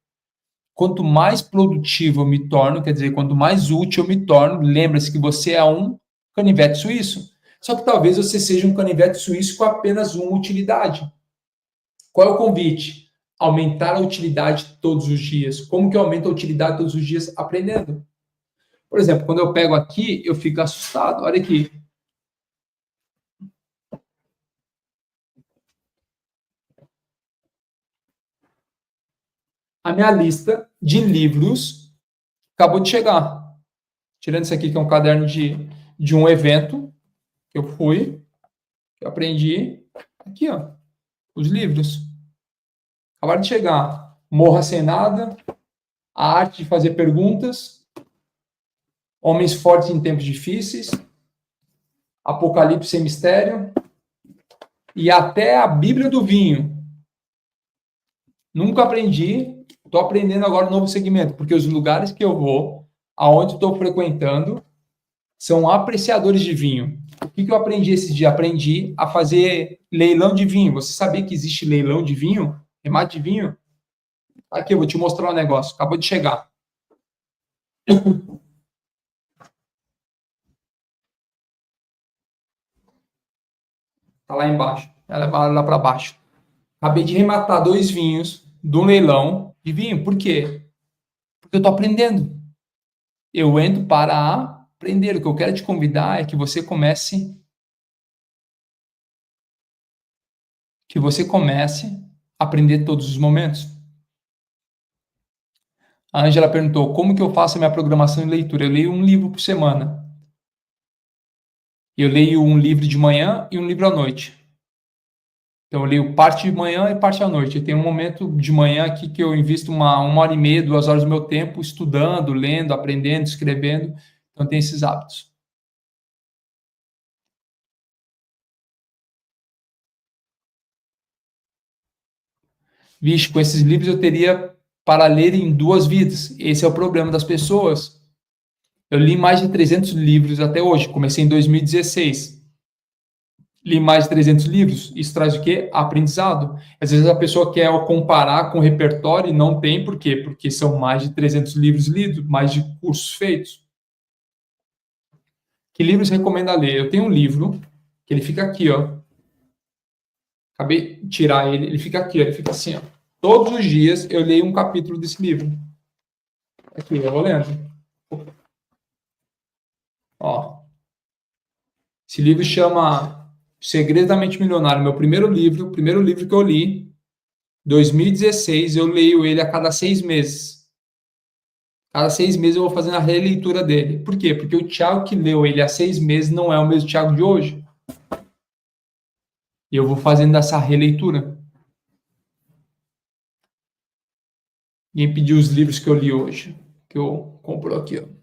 Speaker 1: Quanto mais produtivo eu me torno, quer dizer, quanto mais útil eu me torno, lembra-se que você é um canivete suíço. Só que talvez você seja um canivete suíço com apenas uma utilidade. Qual é o convite? Aumentar a utilidade todos os dias. Como que eu aumento a utilidade todos os dias? Aprendendo. Por exemplo, quando eu pego aqui, eu fico assustado. Olha aqui. A minha lista de livros acabou de chegar. Tirando isso aqui, que é um caderno de um evento que eu fui, que eu aprendi. Aqui, ó, os livros. Acabaram de chegar. Morra Sem Nada, A Arte de Fazer Perguntas, Homens Fortes em Tempos Difíceis, Apocalipse Sem Mistério e até a Bíblia do Vinho. Nunca aprendi, estou aprendendo agora um novo segmento, porque os lugares que eu vou, aonde estou frequentando, são apreciadores de vinho. O que eu aprendi esse dia? Aprendi a fazer leilão de vinho. Você sabia que existe leilão de vinho? Remate de vinho? Aqui, eu vou te mostrar um negócio. Acabou de chegar. Tá lá embaixo. Ela vai lá para baixo. Acabei de rematar 2 vinhos de um leilão de vinho. Por quê? Porque eu estou aprendendo. Eu entro para aprender. O que eu quero te convidar é que você comece a aprender todos os momentos. A Angela perguntou, como que eu faço a minha programação de leitura? Eu leio um livro por semana. Eu leio um livro de manhã e um livro à noite. Então, eu leio parte de manhã e parte à noite. Eu tenho um momento de manhã aqui que eu invisto uma hora e meia, 2 horas do meu tempo estudando, lendo, aprendendo, escrevendo. Então, tem esses hábitos. Vixe, com esses livros eu teria para ler em 2 vidas. Esse é o problema das pessoas. Eu li mais de 300 livros até hoje. Comecei em 2016. Li mais de 300 livros. Isso traz o quê? Aprendizado. Às vezes a pessoa quer comparar com o repertório e não tem. Por quê? Porque são mais de 300 livros lidos, mais de cursos feitos. Que livros recomenda ler? Eu tenho um livro que ele fica aqui, ó. Acabei de tirar ele, ele fica aqui, ó. Ele fica assim, ó. Todos os dias eu leio um capítulo desse livro. Aqui, eu vou lendo. Ó. Esse livro chama Segredo da Mente Milionária. Meu primeiro livro, o primeiro livro que eu li, 2016, eu leio ele a cada 6 meses. Cada 6 meses eu vou fazendo a releitura dele. Por quê? Porque o Thiago que leu ele há 6 meses não é o mesmo Thiago de hoje. E eu vou fazendo essa releitura. Ninguém pediu os livros que eu li hoje, que eu compro aqui, ó.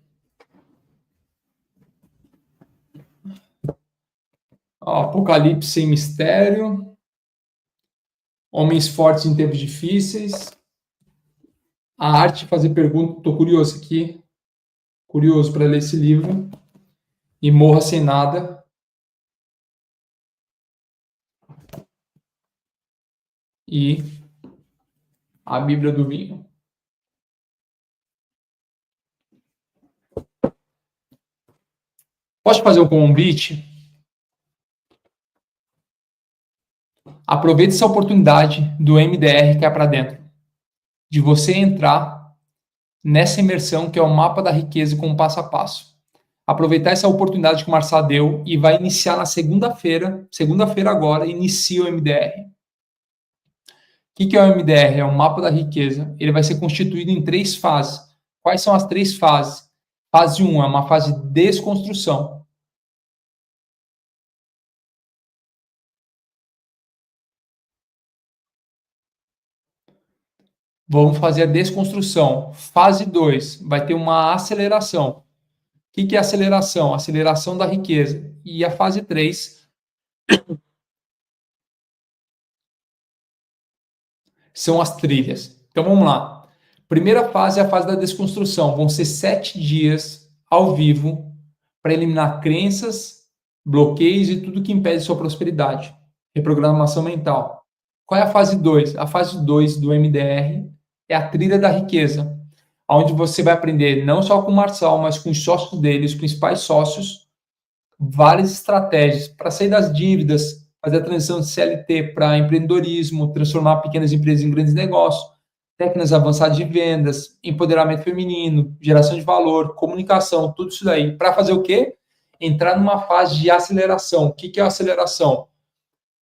Speaker 1: Ó, Apocalipse Sem Mistério, Homens Fortes em Tempos Difíceis, A Arte de Fazer Perguntas. Estou curioso aqui, curioso para ler esse livro. E Morra Sem Nada. E A Bíblia do vinho. Posso fazer um convite? Aproveite essa oportunidade do MDR que é para dentro, de você entrar nessa imersão que é o mapa da riqueza com o passo a passo. Aproveitar essa oportunidade que o Marçal deu e vai iniciar na segunda-feira agora, inicia o MDR. O que é o MDR? É o mapa da riqueza. Ele vai ser constituído em 3 fases. Quais são as 3 fases? Fase 1 é uma fase de desconstrução. Vamos fazer a desconstrução. Fase 2 vai ter uma aceleração. O que é aceleração? Aceleração da riqueza. E a fase 3 são as trilhas. Então vamos lá. Primeira fase é a fase da desconstrução. Vão ser 7 dias ao vivo para eliminar crenças, bloqueios e tudo que impede sua prosperidade. Reprogramação mental. Qual é a fase 2? A fase 2 do MDR é a trilha da riqueza, onde você vai aprender não só com o Marçal, mas com os sócios dele, os principais sócios, várias estratégias para sair das dívidas, fazer a transição de CLT para empreendedorismo, transformar pequenas empresas em grandes negócios, técnicas avançadas de vendas, empoderamento feminino, geração de valor, comunicação, tudo isso daí. Para fazer o quê? Entrar numa fase de aceleração. O que é a aceleração?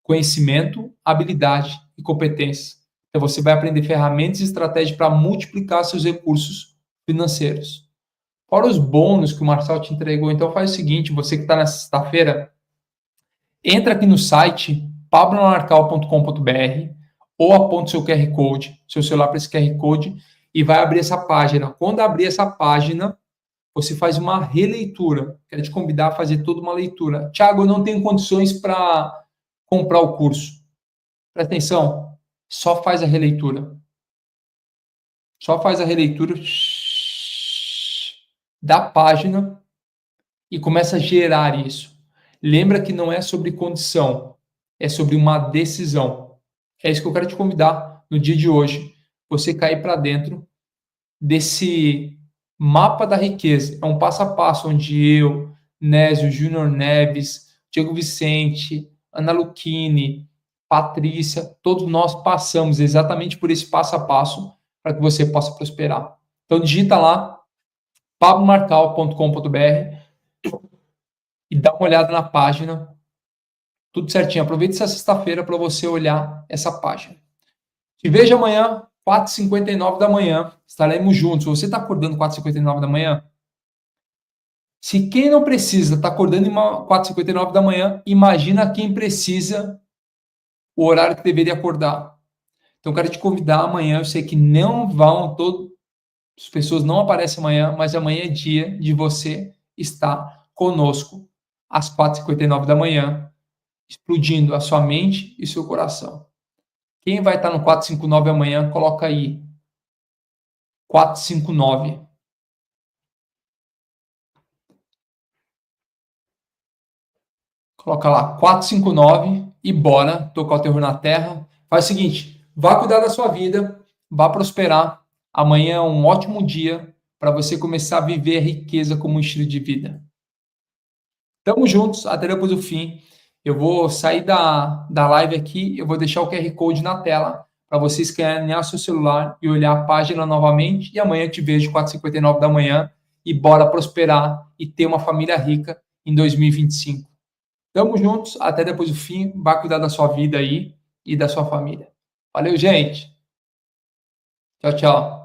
Speaker 1: Conhecimento, habilidade e competência. Então, você vai aprender ferramentas e estratégias para multiplicar seus recursos financeiros. Fora os bônus que o Marçal te entregou, então faz o seguinte, você que está nessa sexta-feira, entra aqui no site pablonarcal.com.br ou aponta seu QR Code, seu celular para esse QR Code e vai abrir essa página. Quando abrir essa página, você faz uma releitura. Quero te convidar a fazer toda uma leitura. Tiago, eu não tenho condições para comprar o curso. Presta atenção, só faz a releitura. Só faz a releitura da página e começa a gerar isso. Lembra que não é sobre condição, é sobre uma decisão. É isso que eu quero te convidar no dia de hoje. Você cair para dentro desse mapa da riqueza. É um passo a passo onde eu, Nésio, Júnior Neves, Diego Vicente, Ana Luchini, Patrícia, todos nós passamos exatamente por esse passo a passo para que você possa prosperar. Então digita lá pablomarcal.com.br e dá uma olhada na página, tudo certinho. Aproveite essa sexta-feira para você olhar essa página. Te vejo amanhã, 4h59 da manhã, estaremos juntos. Você está acordando 4h59 da manhã? Se quem não precisa está acordando 4h59 da manhã, imagina quem precisa o horário que deveria acordar. Então, quero te convidar amanhã. Eu sei que não vão, as pessoas não aparecem amanhã, mas amanhã é dia de você estar conosco às 4h59 da manhã, explodindo a sua mente e seu coração. Quem vai estar no 459 amanhã, coloca aí. 459. Coloca lá, 459 e bora tocar o terror na terra. Faz o seguinte, vá cuidar da sua vida, vá prosperar. Amanhã é um ótimo dia para você começar a viver a riqueza como um estilo de vida. Tamo juntos, até depois do fim. Eu vou sair da live aqui, eu vou deixar o QR Code na tela para você escanear seu celular e olhar a página novamente. E amanhã eu te vejo 4h59 da manhã e bora prosperar e ter uma família rica em 2025. Tamo juntos, até depois do fim. Vá cuidar da sua vida aí e da sua família. Valeu, gente. Tchau, tchau.